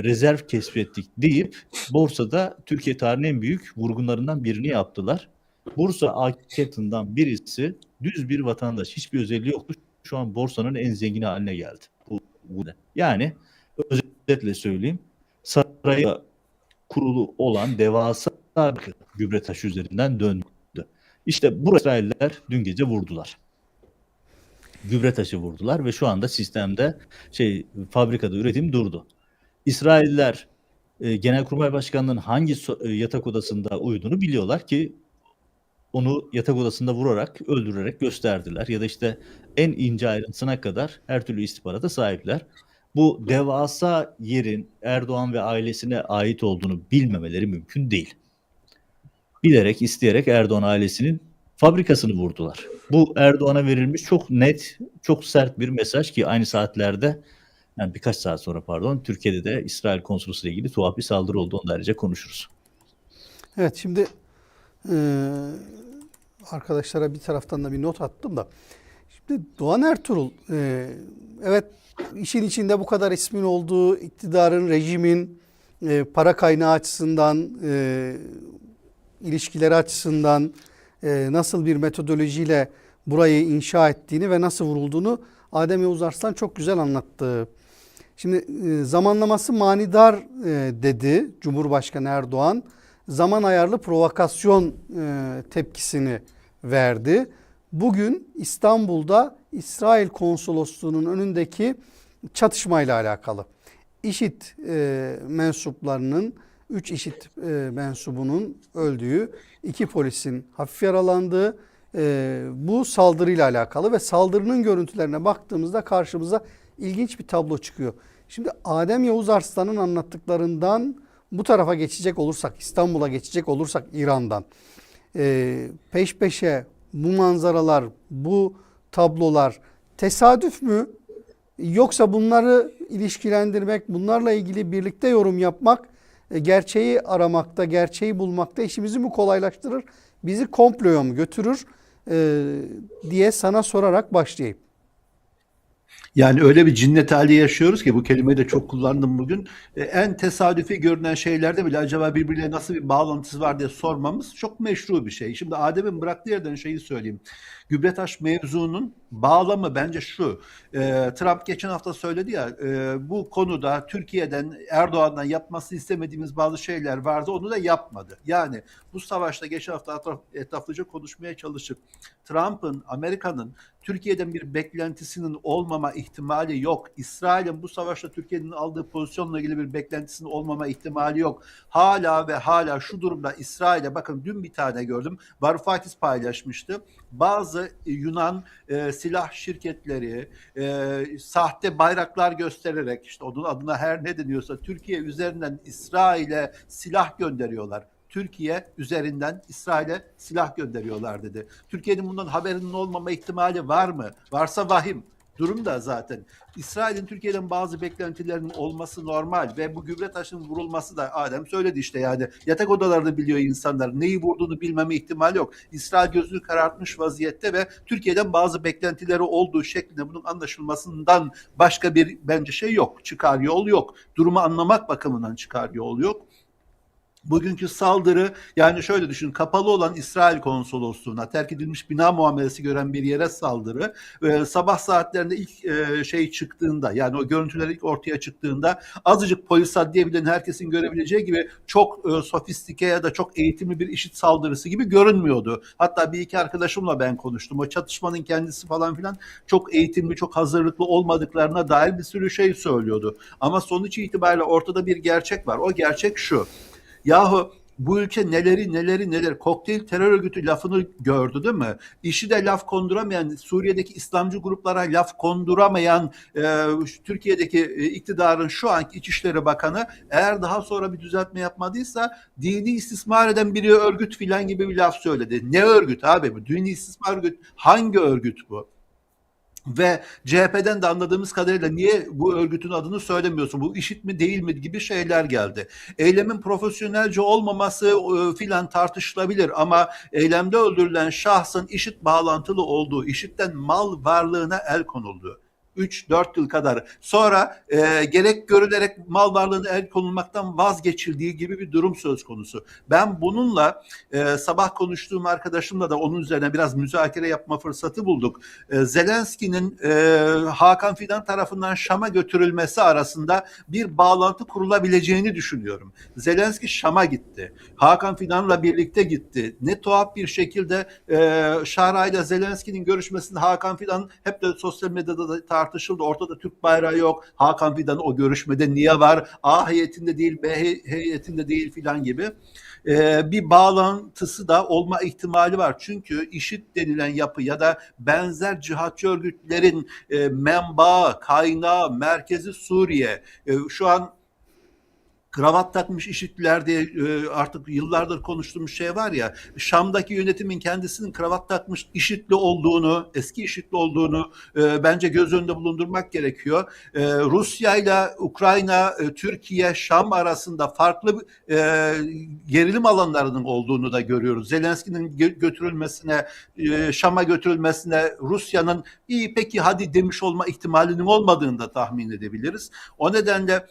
rezerv keşfettik deyip borsada Türkiye tarihinin en büyük vurgunlarından birini yaptılar. Bursa anketinden birisi düz bir vatandaş. Hiçbir özelliği yoktu. Şu an borsanın en zengini haline geldi. Yani özetle söyleyeyim. Saraya kurulu olan devasa bir Gübretaş üzerinden döndü. İşte bu İsrailler dün gece vurdular. Gübretaş'ı vurdular ve şu anda sistemde fabrikada üretim durdu. İsrailler Genelkurmay Başkanlığı'nın hangi yatak odasında uyuduğunu biliyorlar ki onu yatak odasında vurarak, öldürerek gösterdiler. Ya da işte en ince ayrıntısına kadar her türlü istihbarata sahipler. Bu devasa yerin Erdoğan ve ailesine ait olduğunu bilmemeleri mümkün değil. Bilerek, isteyerek Erdoğan ailesinin fabrikasını vurdular. Bu Erdoğan'a verilmiş çok net, çok sert bir mesaj ki aynı saatlerde, yani birkaç saat sonra pardon, Türkiye'de de İsrail konsolosu ile ilgili tuhaf bir saldırı oldu. Onu da ayrıca konuşuruz. Evet, şimdi arkadaşlara bir taraftan da bir not attım da. Şimdi Doğan Ertuğrul, evet, işin içinde bu kadar ismin olduğu, iktidarın, rejimin para kaynağı açısından, ilişkileri açısından nasıl bir metodolojiyle burayı inşa ettiğini ve nasıl vurulduğunu Adem Yavuz Arslan çok güzel anlattı. Şimdi zamanlaması manidar dedi Cumhurbaşkanı Erdoğan. Zaman ayarlı provokasyon tepkisini verdi. Bugün İstanbul'da İsrail Konsolosluğu'nun önündeki çatışmayla alakalı. IŞİD mensuplarının, 3 IŞİD mensubunun öldüğü, 2 polisin hafif yaralandığı bu saldırıyla alakalı ve saldırının görüntülerine baktığımızda karşımıza ilginç bir tablo çıkıyor. Şimdi Adem Yavuz Arslan'ın anlattıklarından bu tarafa geçecek olursak, İstanbul'a geçecek olursak İran'dan, peş peşe bu manzaralar, bu tablolar tesadüf mü? Yoksa bunları ilişkilendirmek, bunlarla ilgili birlikte yorum yapmak, gerçeği aramakta, gerçeği bulmakta işimizi mi kolaylaştırır, bizi komploya mı götürür diye sana sorarak başlayayım. Yani öyle bir cinnet hali yaşıyoruz ki, bu kelimeyi de çok kullandım bugün. En tesadüfi görünen şeylerde bile acaba birbirine nasıl bir bağlantısı var diye sormamız çok meşru bir şey. Şimdi Adem'in bıraktığı yerden şeyi söyleyeyim. Gübretaş mevzunun bağlamı bence şu. Trump geçen hafta söyledi ya, bu konuda Türkiye'den, Erdoğan'dan yapması istemediğimiz bazı şeyler vardı, onu da yapmadı. Yani bu savaşta geçen hafta etraflıca konuşmaya çalışıp Trump'ın, Amerika'nın Türkiye'den bir beklentisinin olmama ihtimali yok. İsrail'in bu savaşta Türkiye'nin aldığı pozisyonla ilgili bir beklentisinin olmama ihtimali yok. Hala ve hala şu durumda İsrail'e, bakın dün bir tane gördüm. Varoufakis paylaşmıştı. Bazı Yunan silah şirketleri sahte bayraklar göstererek, işte onun adına her ne deniyorsa, Türkiye üzerinden İsrail'e silah gönderiyorlar. Türkiye üzerinden İsrail'e silah gönderiyorlar dedi. Türkiye'nin bundan haberinin olmama ihtimali var mı? Varsa vahim. Durum da zaten. İsrail'in Türkiye'den bazı beklentilerinin olması normal ve bu gübre taşının vurulması da, Adem söyledi işte, yani yatak odalarını biliyor insanlar. Neyi vurduğunu bilmeme ihtimali yok. İsrail gözünü karartmış vaziyette ve Türkiye'den bazı beklentileri olduğu şeklinde bunun anlaşılmasından başka bir bence şey yok. Çıkar yol yok. Durumu anlamak bakımından çıkar yol yok. Bugünkü saldırı, yani şöyle düşün, kapalı olan İsrail konsolosluğuna, terk edilmiş bina muamelesi gören bir yere saldırı, sabah saatlerinde ilk şey çıktığında, yani o görüntüler ilk ortaya çıktığında azıcık polis adliyebilen herkesin görebileceği gibi çok sofistike ya da çok eğitimli bir IŞİD saldırısı gibi görünmüyordu. Hatta bir iki arkadaşımla ben konuştum. O çatışmanın kendisi falan filan çok eğitimli, çok hazırlıklı olmadıklarına dair bir sürü şey söylüyordu. Ama sonuç itibariyle ortada bir gerçek var. O gerçek şu: yahu bu ülke neleri kokteyl terör örgütü lafını gördü değil mi? IŞİD'e laf konduramayan, Suriye'deki İslamcı gruplara laf konduramayan Türkiye'deki iktidarın şu anki İçişleri Bakanı, eğer daha sonra bir düzeltme yapmadıysa dini istismar eden bir örgüt filan gibi bir laf söyledi. Ne örgüt abi bu? Dini istismar örgüt hangi örgüt bu? Ve CHP'den de anladığımız kadarıyla niye bu örgütün adını söylemiyorsun, bu IŞİD mi değil mi gibi şeyler geldi. Eylemin profesyonelce olmaması filan tartışılabilir ama eylemde öldürülen şahsın IŞİD bağlantılı olduğu, IŞİD'den mal varlığına el konuldu. 3-4 yıl kadar sonra gerek görülerek mal varlığına el konulmaktan vazgeçildiği gibi bir durum söz konusu. Ben bununla sabah konuştuğum arkadaşımla da onun üzerine biraz müzakere yapma fırsatı bulduk. Zelenski'nin Hakan Fidan tarafından Şam'a götürülmesi arasında bir bağlantı kurulabileceğini düşünüyorum. Zelenski Şam'a gitti. Hakan Fidan'la birlikte gitti. Ne tuhaf bir şekilde Şara ile Zelenski'nin görüşmesinde Hakan Fidan hep de sosyal medyada da tartışıldı. Ortada Türk bayrağı yok. Hakan Fidan o görüşmede niye var? A heyetinde değil, B heyetinde değil filan gibi. Bir bağlantısı da olma ihtimali var. Çünkü IŞİD denilen yapı ya da benzer cihatçı örgütlerin menbaı, kaynağı, merkezi Suriye. Şu an kravat takmış IŞİD'liler diye artık yıllardır konuştuğumuz şey var ya, Şam'daki yönetimin kendisinin kravat takmış IŞİD'li olduğunu, eski IŞİD'li olduğunu bence göz önünde bulundurmak gerekiyor. Rusya ile Ukrayna, Türkiye, Şam arasında farklı gerilim alanlarının olduğunu da görüyoruz. Zelenski'nin götürülmesine, Şam'a götürülmesine Rusya'nın iyi peki hadi demiş olma ihtimalinin olmadığını da tahmin edebiliriz. O nedenle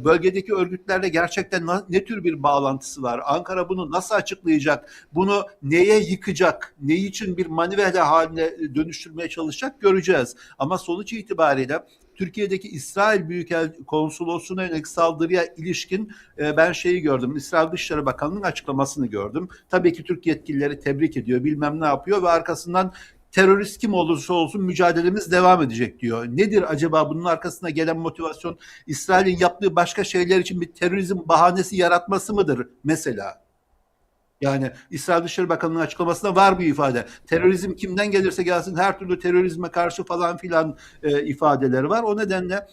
bölgedeki örgütlerle gerçekten ne tür bir bağlantısı var? Ankara bunu nasıl açıklayacak? Bunu neye yıkacak? Ne için bir manivela haline dönüştürmeye çalışacak? Göreceğiz. Ama sonuç itibariyle Türkiye'deki İsrail Büyükelçiliğine yönelik saldırıya ilişkin ben şeyi gördüm. İsrail Dışişleri Bakanlığı'nın açıklamasını gördüm. Tabii ki Türk yetkilileri tebrik ediyor, bilmem ne yapıyor ve arkasından terörist kim olursa olsun mücadelemiz devam edecek diyor. Nedir acaba bunun arkasına gelen motivasyon? İsrail'in yaptığı başka şeyler için bir terörizm bahanesi yaratması mıdır mesela? Yani İsrail Dışişleri Bakanlığı'nın açıklamasında var bir ifade. Terörizm kimden gelirse gelsin her türlü terörizme karşı falan filan ifadeleri var. O nedenle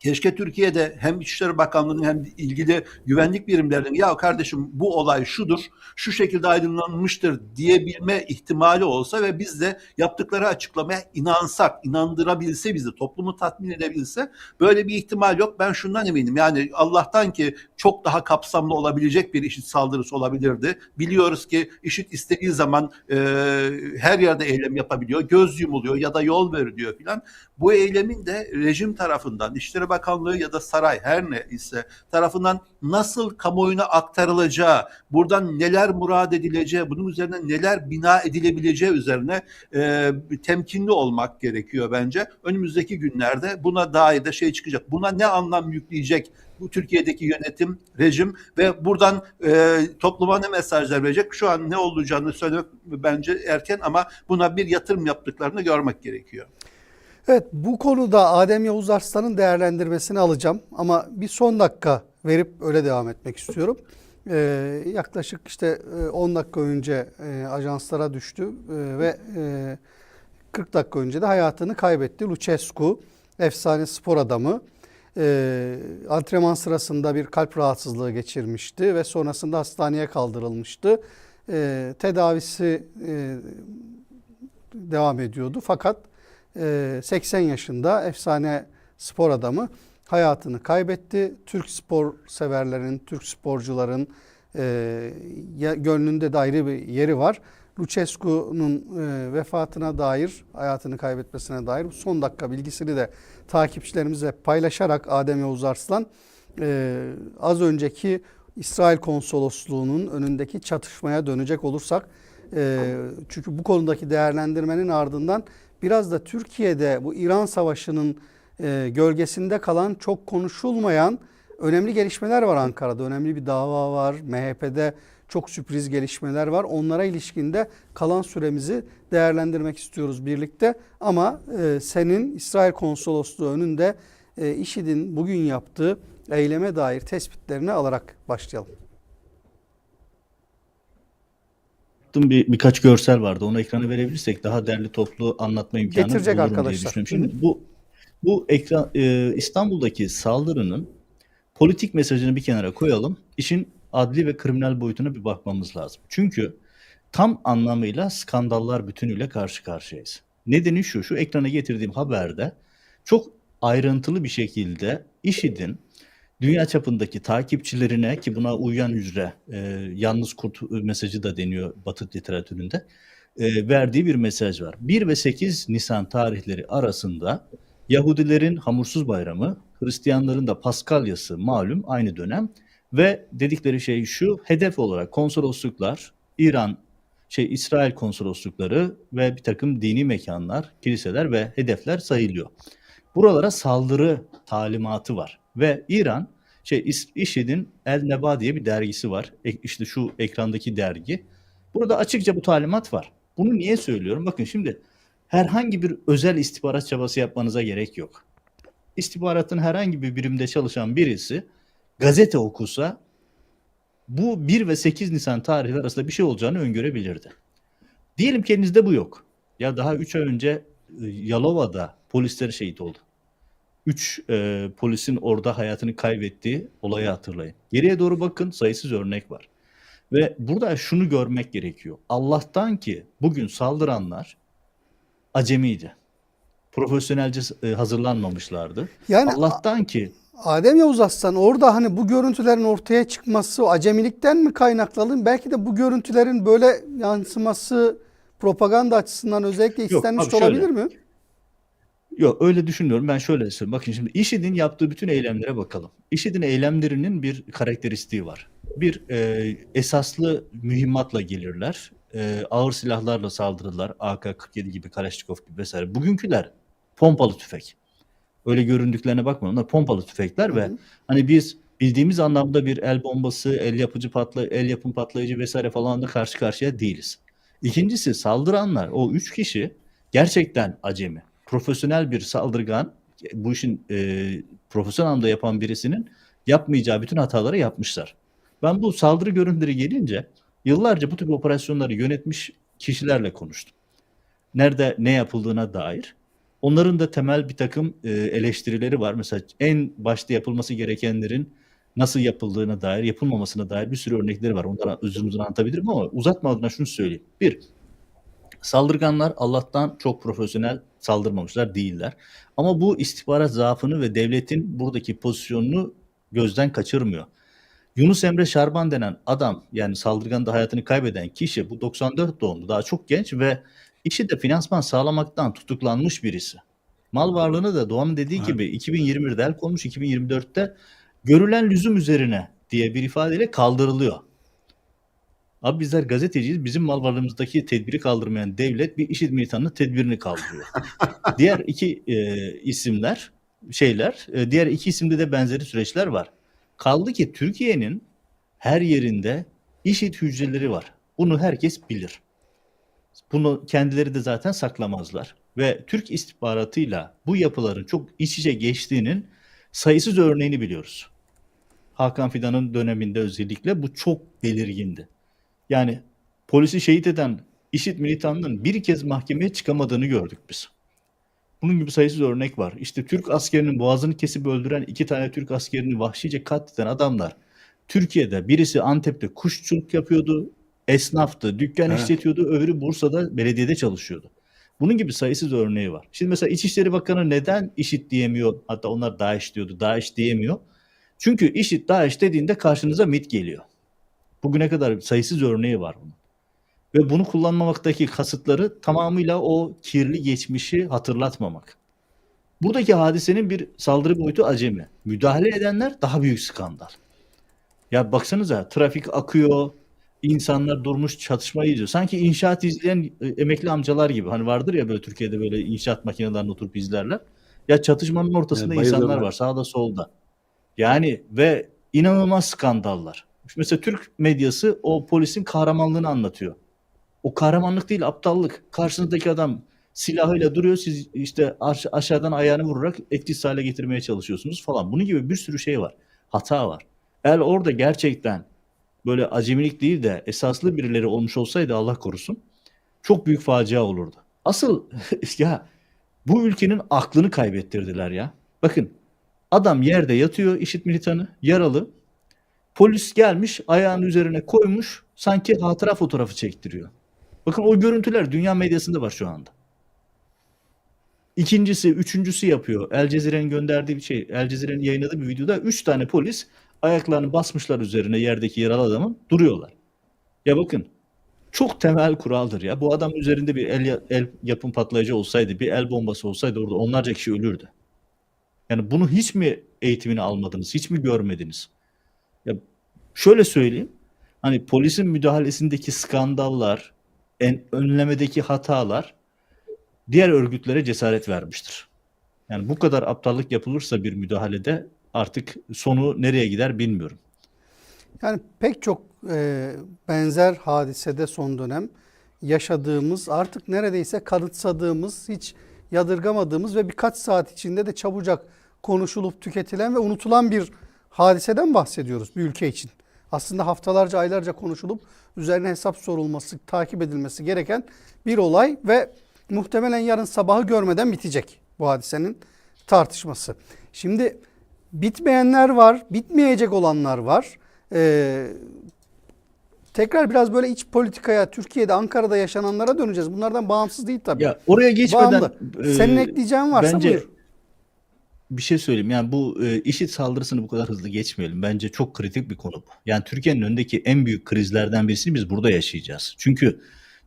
keşke Türkiye'de hem İçişleri Bakanlığı'nın hem ilgili güvenlik birimlerinin ya kardeşim bu olay şudur, şu şekilde aydınlanmıştır diyebilme ihtimali olsa ve biz de yaptıkları açıklamaya inansak, inandırabilse bizi, toplumu tatmin edebilse, böyle bir ihtimal yok. Ben şundan eminim, yani Allah'tan ki çok daha kapsamlı olabilecek bir IŞİD saldırısı olabilirdi. Biliyoruz ki IŞİD istediği zaman her yerde eylem yapabiliyor, göz yumuluyor ya da yol veriliyor filan. Bu eylemin de rejim tarafından, İçişleri Bakanlığı ya da saray her ne ise tarafından nasıl kamuoyuna aktarılacağı, buradan neler murad edileceği, bunun üzerine neler bina edilebileceği üzerine temkinli olmak gerekiyor bence. Önümüzdeki günlerde buna dair de şey çıkacak. Buna ne anlam yükleyecek bu Türkiye'deki yönetim, rejim ve buradan topluma ne mesajlar verecek? Şu an ne olacağını söylemek bence erken ama buna bir yatırım yaptıklarını görmek gerekiyor. Evet, bu konuda Adem Yavuz Arslan'ın değerlendirmesini alacağım ama bir son dakika verip öyle devam etmek istiyorum. Yaklaşık işte 10 dakika önce ajanslara düştü ve 40 dakika önce de hayatını kaybetti. Lucescu, efsane spor adamı. Antrenman sırasında bir kalp rahatsızlığı geçirmişti ve sonrasında hastaneye kaldırılmıştı. Tedavisi devam ediyordu fakat 80 yaşında efsane spor adamı hayatını kaybetti. Türk spor severlerin, Türk sporcuların gönlünde de ayrı bir yeri var. Lucescu'nun vefatına dair, hayatını kaybetmesine dair son dakika bilgisini de takipçilerimizle paylaşarak Adem Yavuz Arslan az önceki İsrail konsolosluğunun önündeki çatışmaya dönecek olursak çünkü bu konudaki değerlendirmenin ardından biraz da Türkiye'de bu İran Savaşı'nın gölgesinde kalan çok konuşulmayan önemli gelişmeler var Ankara'da. Önemli bir dava var. MHP'de çok sürpriz gelişmeler var. Onlara ilişkinde kalan süremizi değerlendirmek istiyoruz birlikte. Ama senin İsrail Konsolosluğu önünde IŞİD'in bugün yaptığı eyleme dair tespitlerini alarak başlayalım. Birkaç görsel vardı. Onu ekrana verebilirsek daha derli toplu anlatma imkanı Getirecek bulurum diye arkadaşlar. düşünüyorum. Şimdi bu ekran İstanbul'daki saldırının politik mesajını bir kenara koyalım. İşin adli ve kriminal boyutuna bir bakmamız lazım. Çünkü tam anlamıyla skandallar bütünüyle karşı karşıyayız. Nedeni şu ekrana getirdiğim haberde çok ayrıntılı bir şekilde IŞİD'in dünya çapındaki takipçilerine, ki buna uyan üzere yalnız kurt mesajı da deniyor Batı literatüründe, verdiği bir mesaj var. 1 ve 8 Nisan tarihleri arasında Yahudilerin Hamursuz Bayramı, Hristiyanların da Paskalyası malum aynı dönem ve dedikleri şey şu: hedef olarak konsolosluklar, İsrail konsoloslukları ve bir takım dini mekanlar, kiliseler ve hedefler sayılıyor. Buralara saldırı talimatı var ve İran IŞİD'in El Neba diye bir dergisi var. İşte şu ekrandaki dergi. Burada açıkça bu talimat var. Bunu niye söylüyorum? Bakın şimdi herhangi bir özel istihbarat çabası yapmanıza gerek yok. İstihbaratın herhangi bir birimde çalışan birisi gazete okusa bu 1 ve 8 Nisan tarihleri arasında bir şey olacağını öngörebilirdi. Diyelim ki elinizde bu yok. Ya daha 3 ay önce Yalova'da polisler şehit oldu. 3 polisin orada hayatını kaybettiği olayı hatırlayın. Geriye doğru bakın, sayısız örnek var. Ve burada şunu görmek gerekiyor. Allah'tan ki bugün saldıranlar acemiydi. Profesyonelce hazırlanmamışlardı. Yani Allah'tan ki Adem Yavuz Arslan orada hani bu görüntülerin ortaya çıkması acemilikten mi kaynaklanır? Belki de bu görüntülerin böyle yansıması propaganda açısından özellikle istenmiş abi olabilir şöyle. mi? Yok, öyle düşünmüyorum. Ben şöyle söyleyeyim. Bakın şimdi IŞİD'in yaptığı bütün eylemlere bakalım. IŞİD'in eylemlerinin bir karakteristiği var. Bir esaslı mühimmatla gelirler. Ağır silahlarla saldırırlar. AK-47 gibi, Kalaşnikov gibi vesaire. Bugünküler pompalı tüfek. Öyle göründüklerine bakmayın. Onlar pompalı tüfekler ve hani biz bildiğimiz anlamda bir el bombası, el yapım patlayıcı vesaire falan da karşı karşıya değiliz. İkincisi, saldıranlar, o 3 kişi gerçekten acemi. Profesyonel bir saldırgan, bu işin profesyonel anlamda yapan birisinin yapmayacağı bütün hataları yapmışlar. Ben bu saldırı görüntüleri gelince yıllarca bu tip operasyonları yönetmiş kişilerle konuştum. Nerede ne yapıldığına dair. Onların da temel bir takım eleştirileri var. Mesela en başta yapılması gerekenlerin nasıl yapıldığına dair, yapılmamasına dair bir sürü örnekleri var. Onlara uzun uzun anlatabilirim ama uzatma adına şunu söyleyeyim. Bir, saldırganlar Allah'tan çok profesyonel saldırmamışlar değiller. Ama bu istihbarat zaafını ve devletin buradaki pozisyonunu gözden kaçırmıyor. Yunus Emre Şarban denen adam, yani saldırganda hayatını kaybeden kişi, bu 94 doğumlu, daha çok genç ve işi de finansman sağlamaktan tutuklanmış birisi. Mal varlığını da Doğan'ın dediği Evet. gibi 2021'de el konmuş, 2024'te görülen lüzum üzerine diye bir ifadeyle kaldırılıyor. Abi bizler gazeteciyiz. Bizim mal varlığımızdaki tedbiri kaldırmayan devlet bir IŞİD militanının tedbirini kaldırıyor. Diğer iki diğer iki isimde de benzeri süreçler var. Kaldı ki Türkiye'nin her yerinde IŞİD hücreleri var. Bunu herkes bilir. Bunu kendileri de zaten saklamazlar. Ve Türk istihbaratıyla bu yapıların çok iç içe geçtiğinin sayısız örneğini biliyoruz. Hakan Fidan'ın döneminde özellikle bu çok belirgindi. Yani polisi şehit eden IŞİD militanının bir kez mahkemeye çıkamadığını gördük biz. Bunun gibi sayısız örnek var. İşte Türk askerinin boğazını kesip öldüren 2 tane Türk askerini vahşice katleden adamlar Türkiye'de, birisi Antep'te kuşçuluk yapıyordu, esnaftı, dükkan Evet. işletiyordu, öbürü Bursa'da belediyede çalışıyordu. Bunun gibi sayısız örneği var. Şimdi mesela İçişleri Bakanı neden IŞİD diyemiyor? Hatta onlar DAEŞ diyordu. DAEŞ diyemiyor. Çünkü IŞİD, DAEŞ dediğinde karşınıza MİT geliyor. Bugüne kadar sayısız örneği var bunun. Ve bunu kullanmamaktaki kasıtları tamamıyla o kirli geçmişi hatırlatmamak. Buradaki hadisenin bir saldırı boyutu acemi. Müdahale edenler daha büyük skandal. Ya baksanıza, trafik akıyor, insanlar durmuş çatışmayı izliyor. Sanki inşaat izleyen emekli amcalar gibi. Hani vardır ya böyle Türkiye'de böyle inşaat makinelerinde oturup izlerler. Ya çatışmanın ortasında Bayılıyorum insanlar ben. var sağda solda. Yani ve inanılmaz skandallar. Mesela Türk medyası o polisin kahramanlığını anlatıyor. O kahramanlık değil, aptallık. Karşınızdaki adam silahıyla duruyor, siz işte aşağıdan ayağını vurarak etkisiz hale getirmeye çalışıyorsunuz falan. Bunun gibi bir sürü şey var. Hata var. Eğer orada gerçekten böyle acemilik değil de esaslı birileri olmuş olsaydı, Allah korusun, çok büyük facia olurdu. Asıl ya bu ülkenin aklını kaybettirdiler ya. Bakın, adam yerde yatıyor, IŞİD militanı, yaralı. Polis gelmiş, ayağının üzerine koymuş, sanki hatıra fotoğrafı çektiriyor. Bakın, o görüntüler dünya medyasında var şu anda. İkincisi, üçüncüsü yapıyor. El Cezire'nin gönderdiği bir şey, El Cezire'nin yayınladığı bir videoda 3 tane polis ayaklarını basmışlar üzerine yerdeki yaralı adamın, duruyorlar. Ya bakın, çok temel kuraldır ya. Bu adam üzerinde bir el yapım patlayıcı olsaydı, bir el bombası olsaydı orada onlarca kişi ölürdü. Yani bunu hiç mi eğitimini almadınız, hiç mi görmediniz? Ya şöyle söyleyeyim, hani polisin müdahalesindeki skandallar, önlemedeki hatalar diğer örgütlere cesaret vermiştir. Yani bu kadar aptallık yapılırsa bir müdahalede artık sonu nereye gider bilmiyorum. Yani pek çok benzer hadisede son dönem yaşadığımız, artık neredeyse kanıksadığımız, hiç yadırgamadığımız ve birkaç saat içinde de çabucak konuşulup tüketilen ve unutulan bir hadiseden bahsediyoruz bir ülke için. Aslında haftalarca, aylarca konuşulup üzerine hesap sorulması, takip edilmesi gereken bir olay ve muhtemelen yarın sabahı görmeden bitecek bu hadisenin tartışması. Şimdi bitmeyenler var, bitmeyecek olanlar var. Tekrar biraz böyle iç politikaya, Türkiye'de, Ankara'da yaşananlara döneceğiz. Bunlardan bağımsız değil tabii. Ya oraya geçmeden Bağımlı. Senin ekleyeceğin varsa bence buyur. bir şey söyleyeyim. Yani bu IŞİD saldırısını bu kadar hızlı geçmeyelim. Bence çok kritik bir konu bu. Yani Türkiye'nin önündeki en büyük krizlerden birisini biz burada yaşayacağız. Çünkü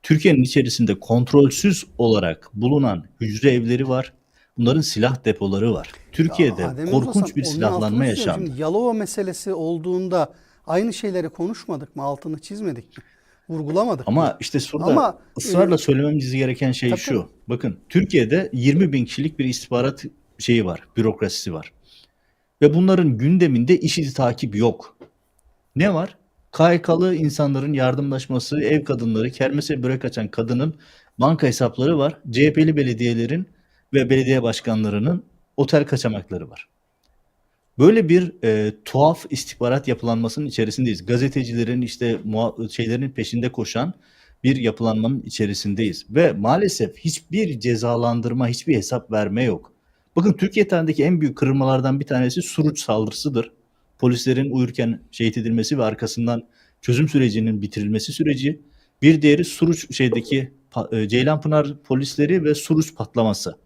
Türkiye'nin içerisinde kontrolsüz olarak bulunan hücre evleri var. Bunların silah depoları var. Türkiye'de Adem korkunç Yozgat, bir onun silahlanma altını çiziyorum. yaşandı. Şimdi Yalova meselesi olduğunda aynı şeyleri konuşmadık mı? Altını çizmedik mi? Vurgulamadık mı? Ama işte şurada Ama ısrarla söylememiz gereken şey tabii, şu. Bakın, Türkiye'de 20 bin kişilik bir istihbarat şeyi var, bürokrasisi var. Ve bunların gündeminde IŞİD'i takip yok. Ne var? KYK'lı insanların yardımlaşması, ev kadınları, kermese börek açan kadının banka hesapları var. CHP'li belediyelerin ve belediye başkanlarının otel kaçamakları var. Böyle bir tuhaf istihbarat yapılanmasının içerisindeyiz. Gazetecilerin işte şeylerin peşinde koşan bir yapılanmanın içerisindeyiz. Ve maalesef hiçbir cezalandırma, hiçbir hesap verme yok. Bakın, Türkiye tarihindeki en büyük kırılmalardan bir tanesi Suruç saldırısıdır. Polislerin uyurken şehit edilmesi ve arkasından çözüm sürecinin bitirilmesi süreci. Bir diğeri Suruç Ceylanpınar polisleri ve Suruç patlaması.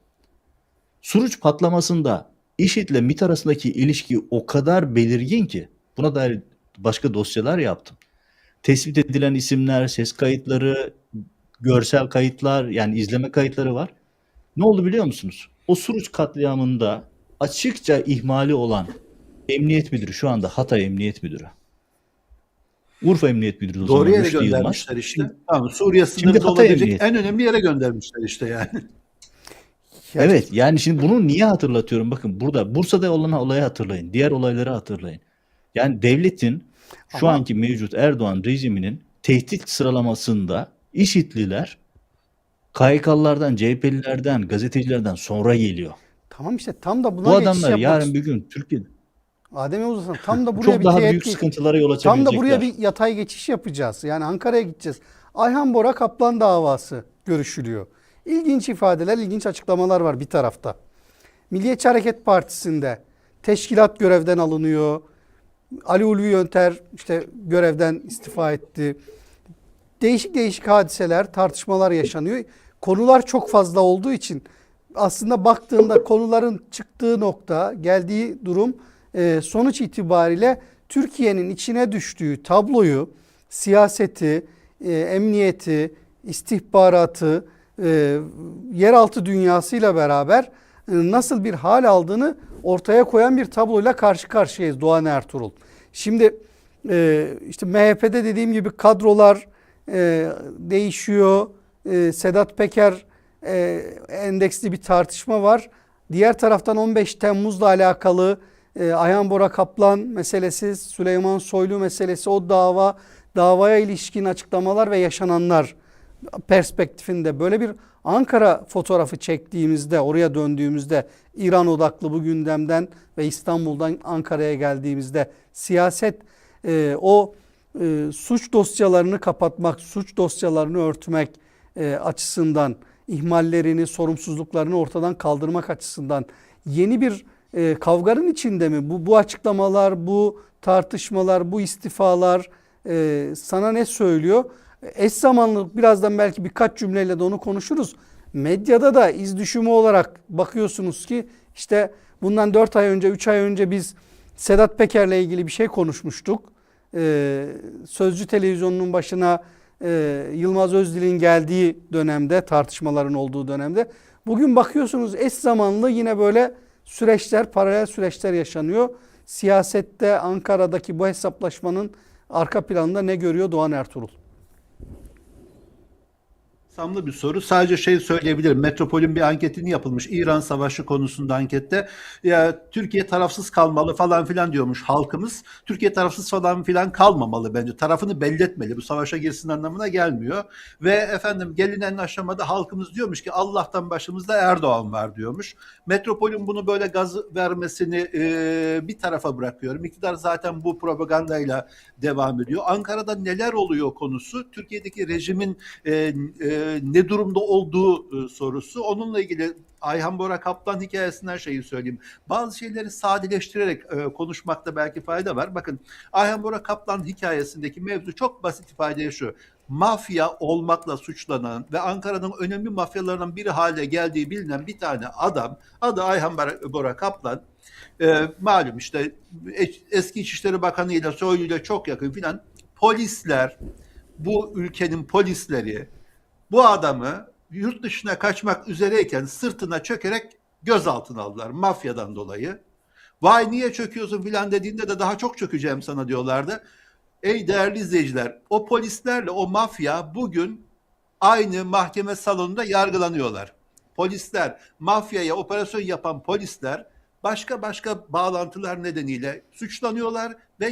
Suruç patlamasında IŞİD'le MİT arasındaki ilişki o kadar belirgin ki buna dair başka dosyalar yaptım. Tespit edilen isimler, ses kayıtları, görsel kayıtlar, yani izleme kayıtları var. Ne oldu biliyor musunuz? O Suruç katliamında açıkça ihmali olan emniyet müdürü şu anda Hatay Emniyet Müdürü. Urfa Emniyet Müdürü o Doğru zaman yere Rüştü Yılmaz. göndermişler işte. Tamam, Suriye Şimdi sınırında Hatay olabilecek Emniyet. en önemli yere göndermişler işte yani. Ya, Evet, yani şimdi bunu niye hatırlatıyorum? Bakın burada Bursa'da olan olayı hatırlayın. Diğer olayları hatırlayın. Yani devletin şu ama anki mevcut Erdoğan rejiminin tehdit sıralamasında IŞİD'liler KHK'lılardan, CHP'lilerden, gazetecilerden sonra geliyor. tamam işte tam da Bu buna geçiş adamlar yapmak yarın bir gün Türkiye'de Adem Yavuz Hasan, tam da buraya çok bir daha büyük teğet, sıkıntılara yol tam da buraya açabilecekler. bir yatay geçiş yapacağız. Yani Ankara'ya gideceğiz. Ayhan Bora Kaplan davası görüşülüyor. İlginç ifadeler, ilginç açıklamalar var bir tarafta. Milliyetçi Hareket Partisi'nde teşkilat görevden alınıyor. Ali Ulvi Yönter işte görevden istifa etti. Değişik değişik hadiseler, tartışmalar yaşanıyor. Konular çok fazla olduğu için aslında baktığında konuların çıktığı nokta, geldiği durum sonuç itibariyle Türkiye'nin içine düştüğü tabloyu, siyaseti, emniyeti, istihbaratı, yeraltı dünyasıyla beraber nasıl bir hal aldığını ortaya koyan bir tabloyla karşı karşıyayız Doğan Ertuğrul. Şimdi işte MHP'de dediğim gibi kadrolar değişiyor. Sedat Peker endeksli bir tartışma var. Diğer taraftan 15 Temmuz'la alakalı Ayhan Bora Kaplan meselesi, Süleyman Soylu meselesi, o davaya ilişkin açıklamalar ve yaşananlar perspektifinde böyle bir Ankara fotoğrafı çektiğimizde, oraya döndüğümüzde, İran odaklı bu gündemden ve İstanbul'dan Ankara'ya geldiğimizde siyaset suç dosyalarını kapatmak, suç dosyalarını örtmek açısından, ihmallerini, sorumsuzluklarını ortadan kaldırmak açısından yeni bir kavganın içinde mi? Bu açıklamalar, bu tartışmalar, bu istifalar sana ne söylüyor? Eş zamanlı birazdan belki birkaç cümleyle de onu konuşuruz. Medyada da iz düşümü olarak bakıyorsunuz ki işte bundan 4 ay önce, 3 ay önce biz Sedat Peker'le ilgili bir şey konuşmuştuk. Sözcü televizyonunun başına Yılmaz Özdil'in geldiği dönemde, tartışmaların olduğu dönemde. Bugün bakıyorsunuz eş zamanlı yine böyle süreçler, paralel süreçler yaşanıyor. Siyasette Ankara'daki bu hesaplaşmanın arka planında ne görüyor Doğan Ertuğrul? Samlı bir soru. Sadece şey söyleyebilirim. Metropol'ün bir anketini yapılmış. İran Savaşı konusunda ankette. Ya Türkiye tarafsız kalmalı falan filan diyormuş halkımız. Türkiye tarafsız falan filan kalmamalı bence. Tarafını belli etmeli. Bu savaşa girsin anlamına gelmiyor. Ve efendim gelinen aşamada halkımız diyormuş ki Allah'tan başımızda Erdoğan var diyormuş. Metropol'ün bunu böyle gaz vermesini bir tarafa bırakıyorum. İktidar zaten bu propagandayla devam ediyor. Ankara'da neler oluyor konusu Türkiye'deki rejimin ne durumda olduğu sorusu. Onunla ilgili Ayhan Bora Kaplan hikayesinden şeyi söyleyeyim. Bazı şeyleri sadeleştirerek konuşmakta belki fayda var. Bakın Ayhan Bora Kaplan hikayesindeki mevzu çok basit ifadeye şu. Mafya olmakla suçlanan ve Ankara'nın önemli mafyalarından biri hale geldiği bilinen bir tane adam, adı Ayhan Bora Kaplan, malum işte eski İçişleri Bakanı ile Soylu ile çok yakın filan polisler, bu ülkenin polisleri bu adamı yurt dışına kaçmak üzereyken sırtına çökerek gözaltına aldılar mafyadan dolayı. Vay niye çöküyorsun filan dediğinde de daha çok çökeceğim sana diyorlardı. Ey değerli izleyiciler, o polislerle o mafya bugün aynı mahkeme salonunda yargılanıyorlar. Polisler, mafyaya operasyon yapan polisler başka bağlantılar nedeniyle suçlanıyorlar ve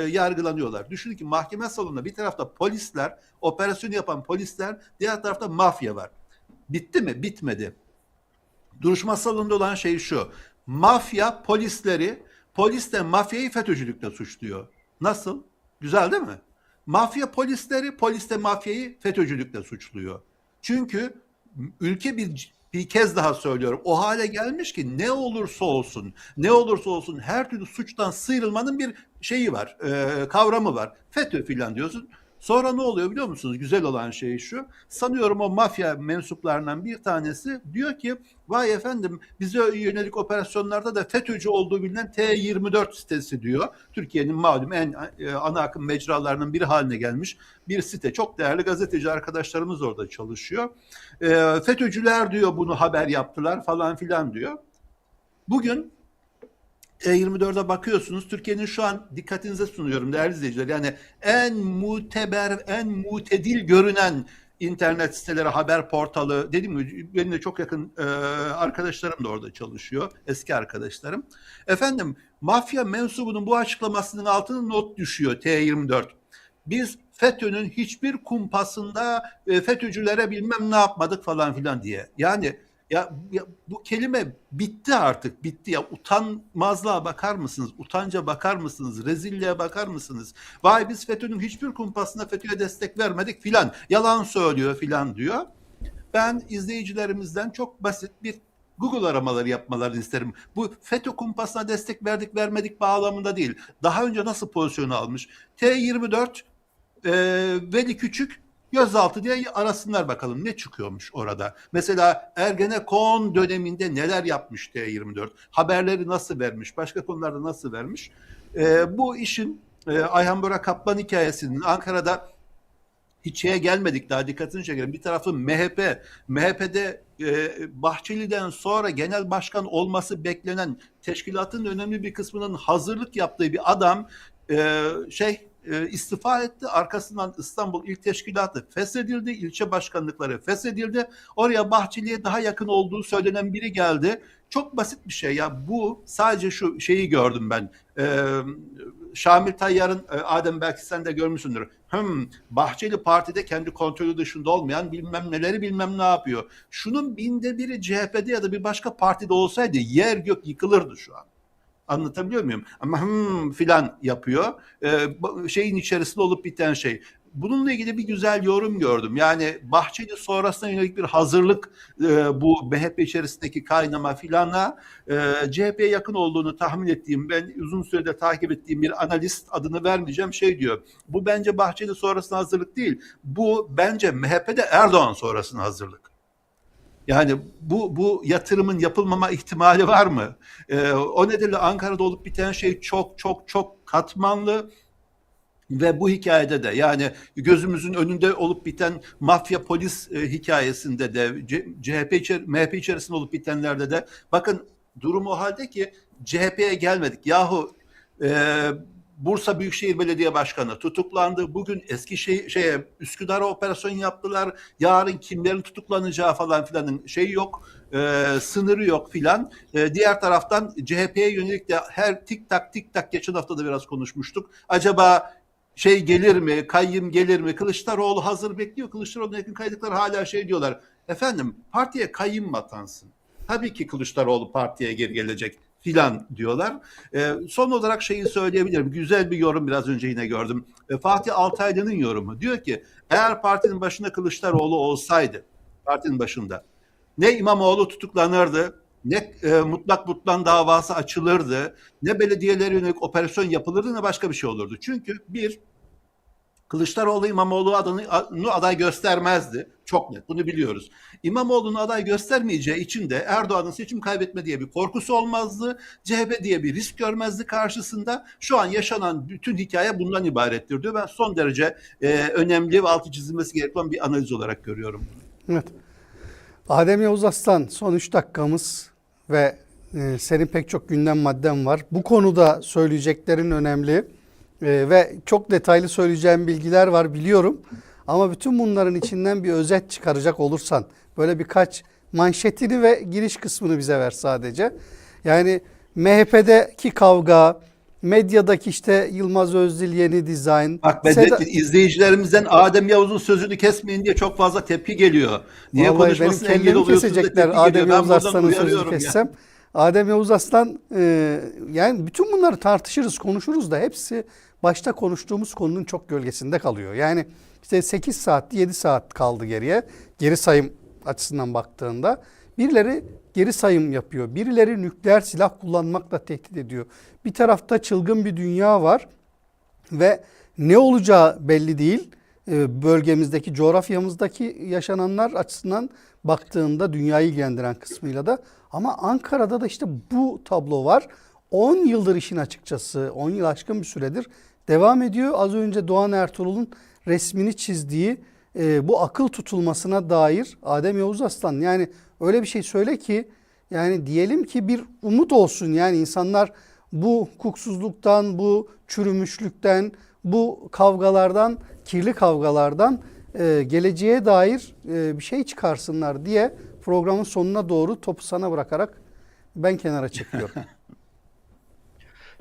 yargılanıyorlar. Düşünün ki mahkeme salonunda bir tarafta polisler, operasyon yapan polisler, diğer tarafta mafya var. Bitti mi? Bitmedi. Duruşma salonunda olan şey şu. Mafya polisleri, polis de mafyayı FETÖ'cülükle suçluyor. Nasıl? Güzel değil mi? Mafya polisleri, polis de mafyayı FETÖ'cülükle suçluyor. Çünkü ülke bir kez daha söylüyorum o hale gelmiş ki ne olursa olsun, ne olursa olsun her türlü suçtan sıyrılmanın bir şeyi var, kavramı var. FETÖ filan diyorsun. Sonra ne oluyor biliyor musunuz? Güzel olan şey şu. Sanıyorum o mafya mensuplarından bir tanesi diyor ki vay efendim bize yönelik operasyonlarda da FETÖ'cü olduğu bilinen T24 sitesi diyor. Türkiye'nin malum en ana akım mecralarının biri haline gelmiş bir site. Çok değerli gazeteci arkadaşlarımız orada çalışıyor. FETÖ'cüler diyor bunu haber yaptılar falan filan diyor. Bugün E24'e bakıyorsunuz. Türkiye'nin şu an dikkatinize sunuyorum değerli izleyiciler. Yani en muteber, en mutedil görünen internet siteleri, haber portalı, dediğim gibi benim de çok yakın arkadaşlarım da orada çalışıyor. Eski arkadaşlarım. Efendim mafya mensubunun bu açıklamasının altına not düşüyor T24. Biz FETÖ'nün hiçbir kumpasında FETÖ'cülere bilmem ne yapmadık falan filan diye. Yani ya bu kelime bitti artık, bitti ya. Utanmazlığa bakar mısınız? Utanca bakar mısınız? Rezilliğe bakar mısınız? Vay biz FETÖ'nün hiçbir kumpasına FETÖ'ye destek vermedik filan. Yalan söylüyor filan diyor. Ben izleyicilerimizden çok basit bir Google aramaları yapmalarını isterim. Bu FETÖ kumpasına destek verdik vermedik bağlamında değil. Daha önce nasıl pozisyon almış? T24 Veli Küçük gözaltı diye arasınlar bakalım ne çıkıyormuş orada. Mesela Ergenekon döneminde neler yapmış T24? Haberleri nasıl vermiş? Başka konularda nasıl vermiş? Bu işin Ayhan Bora Kaplan hikayesinin Ankara'da hiç şeye gelmedik daha dikkatini çekelim. Bir tarafı MHP. MHP'de Bahçeli'den sonra genel başkan olması beklenen teşkilatın önemli bir kısmının hazırlık yaptığı bir adam istifa etti. Arkasından İstanbul İl Teşkilatı feshedildi. İlçe başkanlıkları feshedildi. Oraya Bahçeli'ye daha yakın olduğu söylenen biri geldi. Çok basit bir şey ya. Bu sadece şu şeyi gördüm ben. Şamil Tayyar'ın Adem belki sen de görmüşsündür. Bahçeli partide kendi kontrolü dışında olmayan bilmem neleri bilmem ne yapıyor. Şunun binde biri CHP'de ya da bir başka partide olsaydı yer gök yıkılırdı şu an. Anlatabiliyor muyum? Ama filan yapıyor. Şeyin içerisinde olup biten şey. Bununla ilgili bir güzel yorum gördüm. Yani Bahçeli sonrasına yönelik bir hazırlık bu MHP içerisindeki kaynama filana CHP'ye yakın olduğunu tahmin ettiğim, ben uzun süredir takip ettiğim bir analist, adını vermeyeceğim, şey diyor. Bu bence Bahçeli sonrasına hazırlık değil. Bu bence MHP'de Erdoğan sonrasına hazırlık. Yani bu yatırımın yapılmama ihtimali var mı? O nedenle Ankara'da olup biten şey çok çok çok katmanlı ve bu hikayede de yani gözümüzün önünde olup biten mafya polis hikayesinde de MHP içerisinde olup bitenlerde de bakın durum o halde ki CHP'ye gelmedik. Yahu Bursa Büyükşehir Belediye Başkanı tutuklandı. Bugün Üsküdar'a operasyon yaptılar. Yarın kimlerin tutuklanacağı falan filanın şeyi yok. Sınırı yok filan. Diğer taraftan CHP'ye yönelik de her tik tak geçen hafta da biraz konuşmuştuk. Acaba gelir mi? Kayyım gelir mi? Kılıçdaroğlu hazır bekliyor. Kılıçdaroğlu'na yakın kaydıklar hala diyorlar. Efendim partiye kayyım mı atansın? Tabii ki Kılıçdaroğlu partiye geri gelecek filan diyorlar. Son olarak şeyi söyleyebilirim. Güzel bir yorum biraz önce yine gördüm. Fatih Altaylı'nın yorumu. Diyor ki eğer partinin başında Kılıçdaroğlu olsaydı, partinin başında ne İmamoğlu tutuklanırdı, ne mutlak butlan davası açılırdı, ne belediyelere yönelik operasyon yapılırdı, ne başka bir şey olurdu. Çünkü Kılıçdaroğlu İmamoğlu adını aday göstermezdi. Çok net, bunu biliyoruz. İmamoğlu'nu aday göstermeyeceği için de Erdoğan'ın seçim kaybetme diye bir korkusu olmazdı. CHP diye bir risk görmezdi karşısında. Şu an yaşanan bütün hikaye bundan ibarettir diyor. Ben son derece önemli ve altı çizilmesi gereken bir analiz olarak görüyorum bunu. Evet. Adem Yavuz Aslan, son 3 dakikamız ve senin pek çok gündem madden var. Bu konuda söyleyeceklerin önemli ve çok detaylı söyleyeceğim bilgiler var biliyorum. Ama bütün bunların içinden bir özet çıkaracak olursan, böyle birkaç manşetini ve giriş kısmını bize ver sadece. Yani MHP'deki kavga, medyadaki Yılmaz Özdil yeni dizayn. Bak izleyicilerimizden Adem Yavuz'un sözünü kesmeyin diye çok fazla tepki geliyor. Niye vallahi konuşmasına engel oluyorsunuz da tepki geliyor. Adem Yavuz Aslan'ın sözünü uyarıyorum kessem. Adem Yavuz Aslan yani bütün bunları tartışırız, konuşuruz da hepsi başta konuştuğumuz konunun çok gölgesinde kalıyor. Yani 8 saat, 7 saat kaldı geriye. Geri sayım açısından baktığında birileri geri sayım yapıyor. Birileri nükleer silah kullanmakla tehdit ediyor. Bir tarafta çılgın bir dünya var ve ne olacağı belli değil. bölgemizdeki, coğrafyamızdaki yaşananlar açısından baktığında dünyayı ilgilendiren kısmıyla da. Ama Ankara'da da işte bu tablo var. 10 yıldır işin açıkçası, 10 yıl aşkın bir süredir devam ediyor. Az önce Doğan Ertuğrul'un resmini çizdiği bu akıl tutulmasına dair Adem Yavuz Aslan, yani öyle bir şey söyle ki, yani diyelim ki bir umut olsun. Yani insanlar bu hukuksuzluktan, bu çürümüşlükten, bu kavgalardan, kirli kavgalardan geleceğe dair bir şey çıkarsınlar diye programın sonuna doğru topu sana bırakarak ben kenara çekiyorum.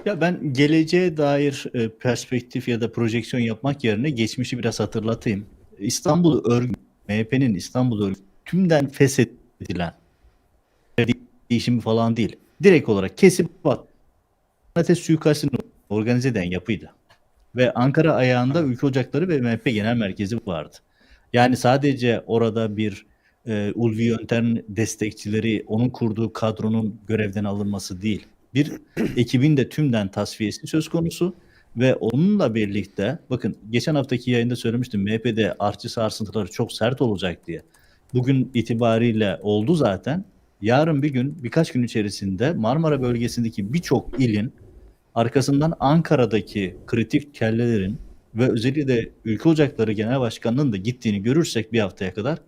Ya ben geleceğe dair perspektif ya da projeksiyon yapmak yerine geçmişi biraz hatırlatayım. İstanbul örgütü, MHP'nin İstanbul örgütü tümden feshedilen değişimi falan değil. Direkt olarak kesip ateş suikastini organize eden yapıydı. Ve Ankara ayağında Ülke Ocakları ve MHP Genel Merkezi vardı. Yani sadece orada bir Ulvi Yöntem destekçileri, onun kurduğu kadronun görevden alınması değil. Bir ekibin de tümden tasfiyesi söz konusu ve onunla birlikte, bakın geçen haftaki yayında söylemiştim, MHP'de artçı sarsıntıları çok sert olacak diye. Bugün itibariyle oldu zaten. Yarın bir gün, birkaç gün içerisinde Marmara bölgesindeki birçok ilin arkasından Ankara'daki kritik kellelerin ve özellikle de Ülke Ocakları Genel Başkanı'nın da gittiğini görürsek bir haftaya kadar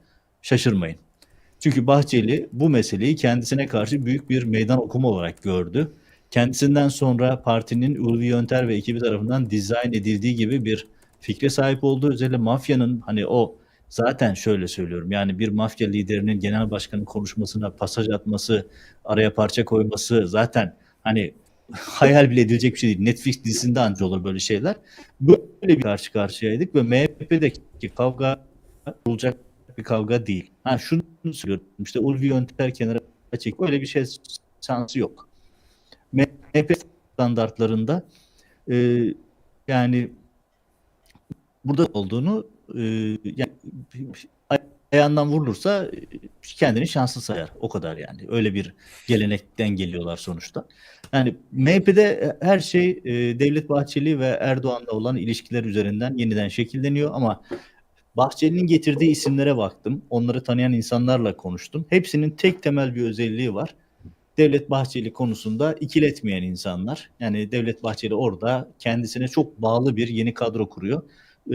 şaşırmayın. Çünkü Bahçeli bu meseleyi kendisine karşı büyük bir meydan okuma olarak gördü. Kendisinden sonra partinin Ulvi Yönter ve ekibi tarafından dizayn edildiği gibi bir fikre sahip olduğu, özellikle mafyanın, hani o zaten şöyle söylüyorum, yani bir mafya liderinin genel başkanın konuşmasına pasaj atması, araya parça koyması zaten hani hayal bile edilecek bir şey değil. Netflix dizisinde anca olur böyle şeyler. Böyle bir karşı karşıyaydık ve MHP'deki kavga olacak bir kavga değil. Ha şunu söylüyorum, işte Ulvi Yönter kenara çek. Öyle bir şey şansı yok. MHP standartlarında e, yani burada olduğunu yani, ayağından vurulursa kendini şanslı sayar. O kadar yani. Öyle bir gelenekten geliyorlar sonuçta. Yani MHP'de her şey Devlet Bahçeli ve Erdoğan'la olan ilişkiler üzerinden yeniden şekilleniyor ama Bahçeli'nin getirdiği isimlere baktım. Onları tanıyan insanlarla konuştum. Hepsinin tek temel bir özelliği var. Devlet Bahçeli konusunda ikiletmeyen insanlar. Yani Devlet Bahçeli orada kendisine çok bağlı bir yeni kadro kuruyor.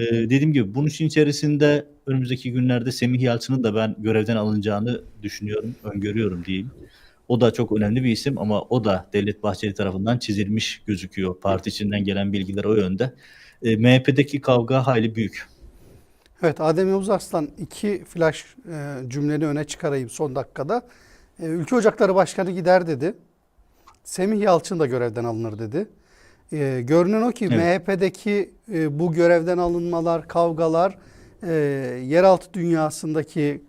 Dediğim gibi bunun için içerisinde önümüzdeki günlerde Semih Yalçın'ın da ben görevden alınacağını düşünüyorum, öngörüyorum diyeyim. O da çok önemli bir isim ama o da Devlet Bahçeli tarafından çizilmiş gözüküyor. Parti içinden gelen bilgiler o yönde. MHP'deki kavga hayli büyük. Evet, Adem Yavuz Arslan, iki flash cümleni öne çıkarayım son dakikada. Ülke Ocakları Başkanı gider dedi. Semih Yalçın da görevden alınır dedi. Görünen o ki Evet. MHP'deki bu görevden alınmalar, kavgalar, yeraltı dünyasındaki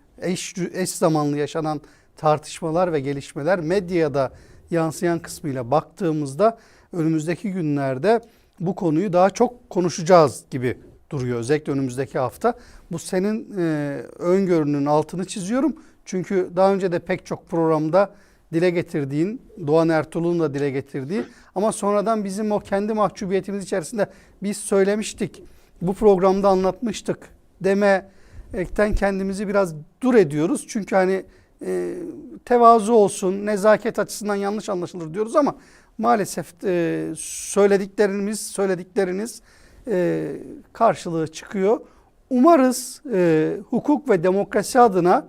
eş zamanlı yaşanan tartışmalar ve gelişmeler medyaya da yansıyan kısmıyla baktığımızda önümüzdeki günlerde bu konuyu daha çok konuşacağız gibi duruyor. Özellikle önümüzdeki hafta. Bu senin öngörünün altını çiziyorum. Çünkü daha önce de pek çok programda dile getirdiğin, Doğan Ertuğrul'un da dile getirdiği ama sonradan bizim o kendi mahcubiyetimiz içerisinde biz söylemiştik, bu programda anlatmıştık demekten kendimizi biraz dur ediyoruz. Çünkü hani tevazu olsun, nezaket açısından yanlış anlaşılır diyoruz ama maalesef söyledikleriniz karşılığı çıkıyor. Umarız hukuk ve demokrasi adına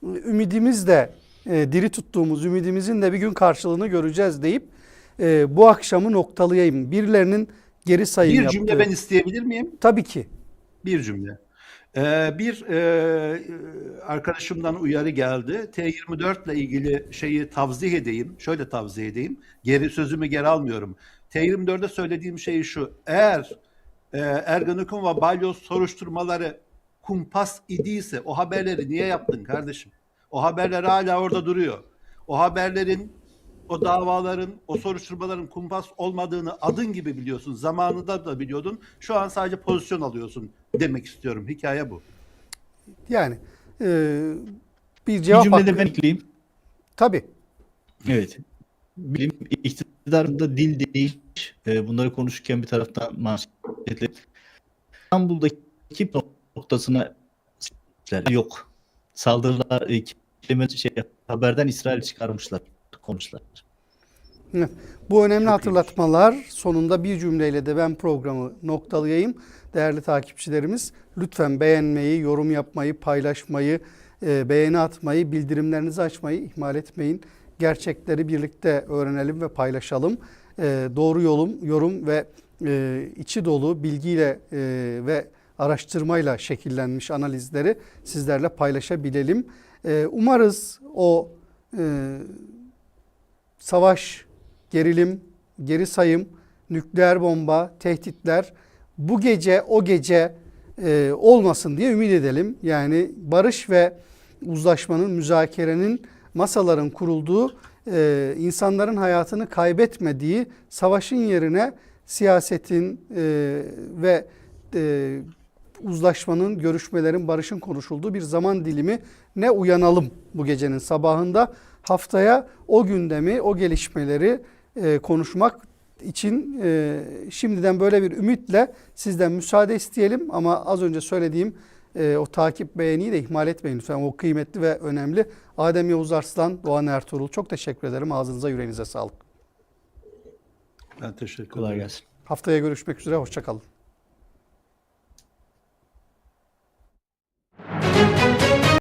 ümidimiz de diri tuttuğumuz ümidimizin de bir gün karşılığını göreceğiz deyip bu akşamı noktalayayım. Birilerinin geri sayım Bir yaptığı. cümle ben isteyebilir miyim? Tabii ki. Bir cümle. Bir arkadaşımdan uyarı geldi. T24 ile ilgili şeyi tavzih edeyim. Şöyle tavzih edeyim. Sözümü geri almıyorum. T24'de söylediğim şey şu. Eğer Ergenekon ve Balyoz soruşturmaları kumpas idiyse o haberleri niye yaptın kardeşim? O haberler hala orada duruyor. O haberlerin, o davaların, o soruşturmaların kumpas olmadığını adın gibi biliyorsun. Zamanında da biliyordun. Şu an sadece pozisyon alıyorsun demek istiyorum. Hikaye bu. Yani bir Bir cevap cümlede hakkı. ben ekleyeyim. Tabii. Evet. Bilim iktidarında dil değişmiş. Bunları konuşurken bir taraftan manşetle İstanbul'daki noktasına yok. Saldırılar haberden İsrail çıkarmışlar, konuşlar. Evet. Bu önemli Çok hatırlatmalar sonunda bir cümleyle de ben programı noktalayayım. Değerli takipçilerimiz, lütfen beğenmeyi, yorum yapmayı, paylaşmayı, beğeni atmayı, bildirimlerinizi açmayı ihmal etmeyin. Gerçekleri birlikte öğrenelim ve paylaşalım. Doğru yorum ve içi dolu bilgiyle ve araştırmayla şekillenmiş analizleri sizlerle paylaşabilelim. Umarız o savaş, gerilim, geri sayım, nükleer bomba, tehditler bu gece o gece olmasın diye ümit edelim. Yani barış ve uzlaşmanın, müzakerenin, masaların kurulduğu, insanların hayatını kaybetmediği savaşın yerine siyasetin ve uzlaşmanın, görüşmelerin, barışın konuşulduğu bir zaman dilimi ne uyanalım bu gecenin sabahında. Haftaya o gündemi, o gelişmeleri konuşmak için şimdiden böyle bir ümitle sizden müsaade isteyelim. Ama az önce söylediğim o takip, beğeniyi de ihmal etmeyin lütfen. O kıymetli ve önemli. Adem Yavuz Arslan, Doğan Ertuğrul, çok teşekkür ederim. Ağzınıza, yüreğinize sağlık. Ben teşekkür ederim. Kolay gelsin. Haftaya görüşmek üzere, hoşça kalın.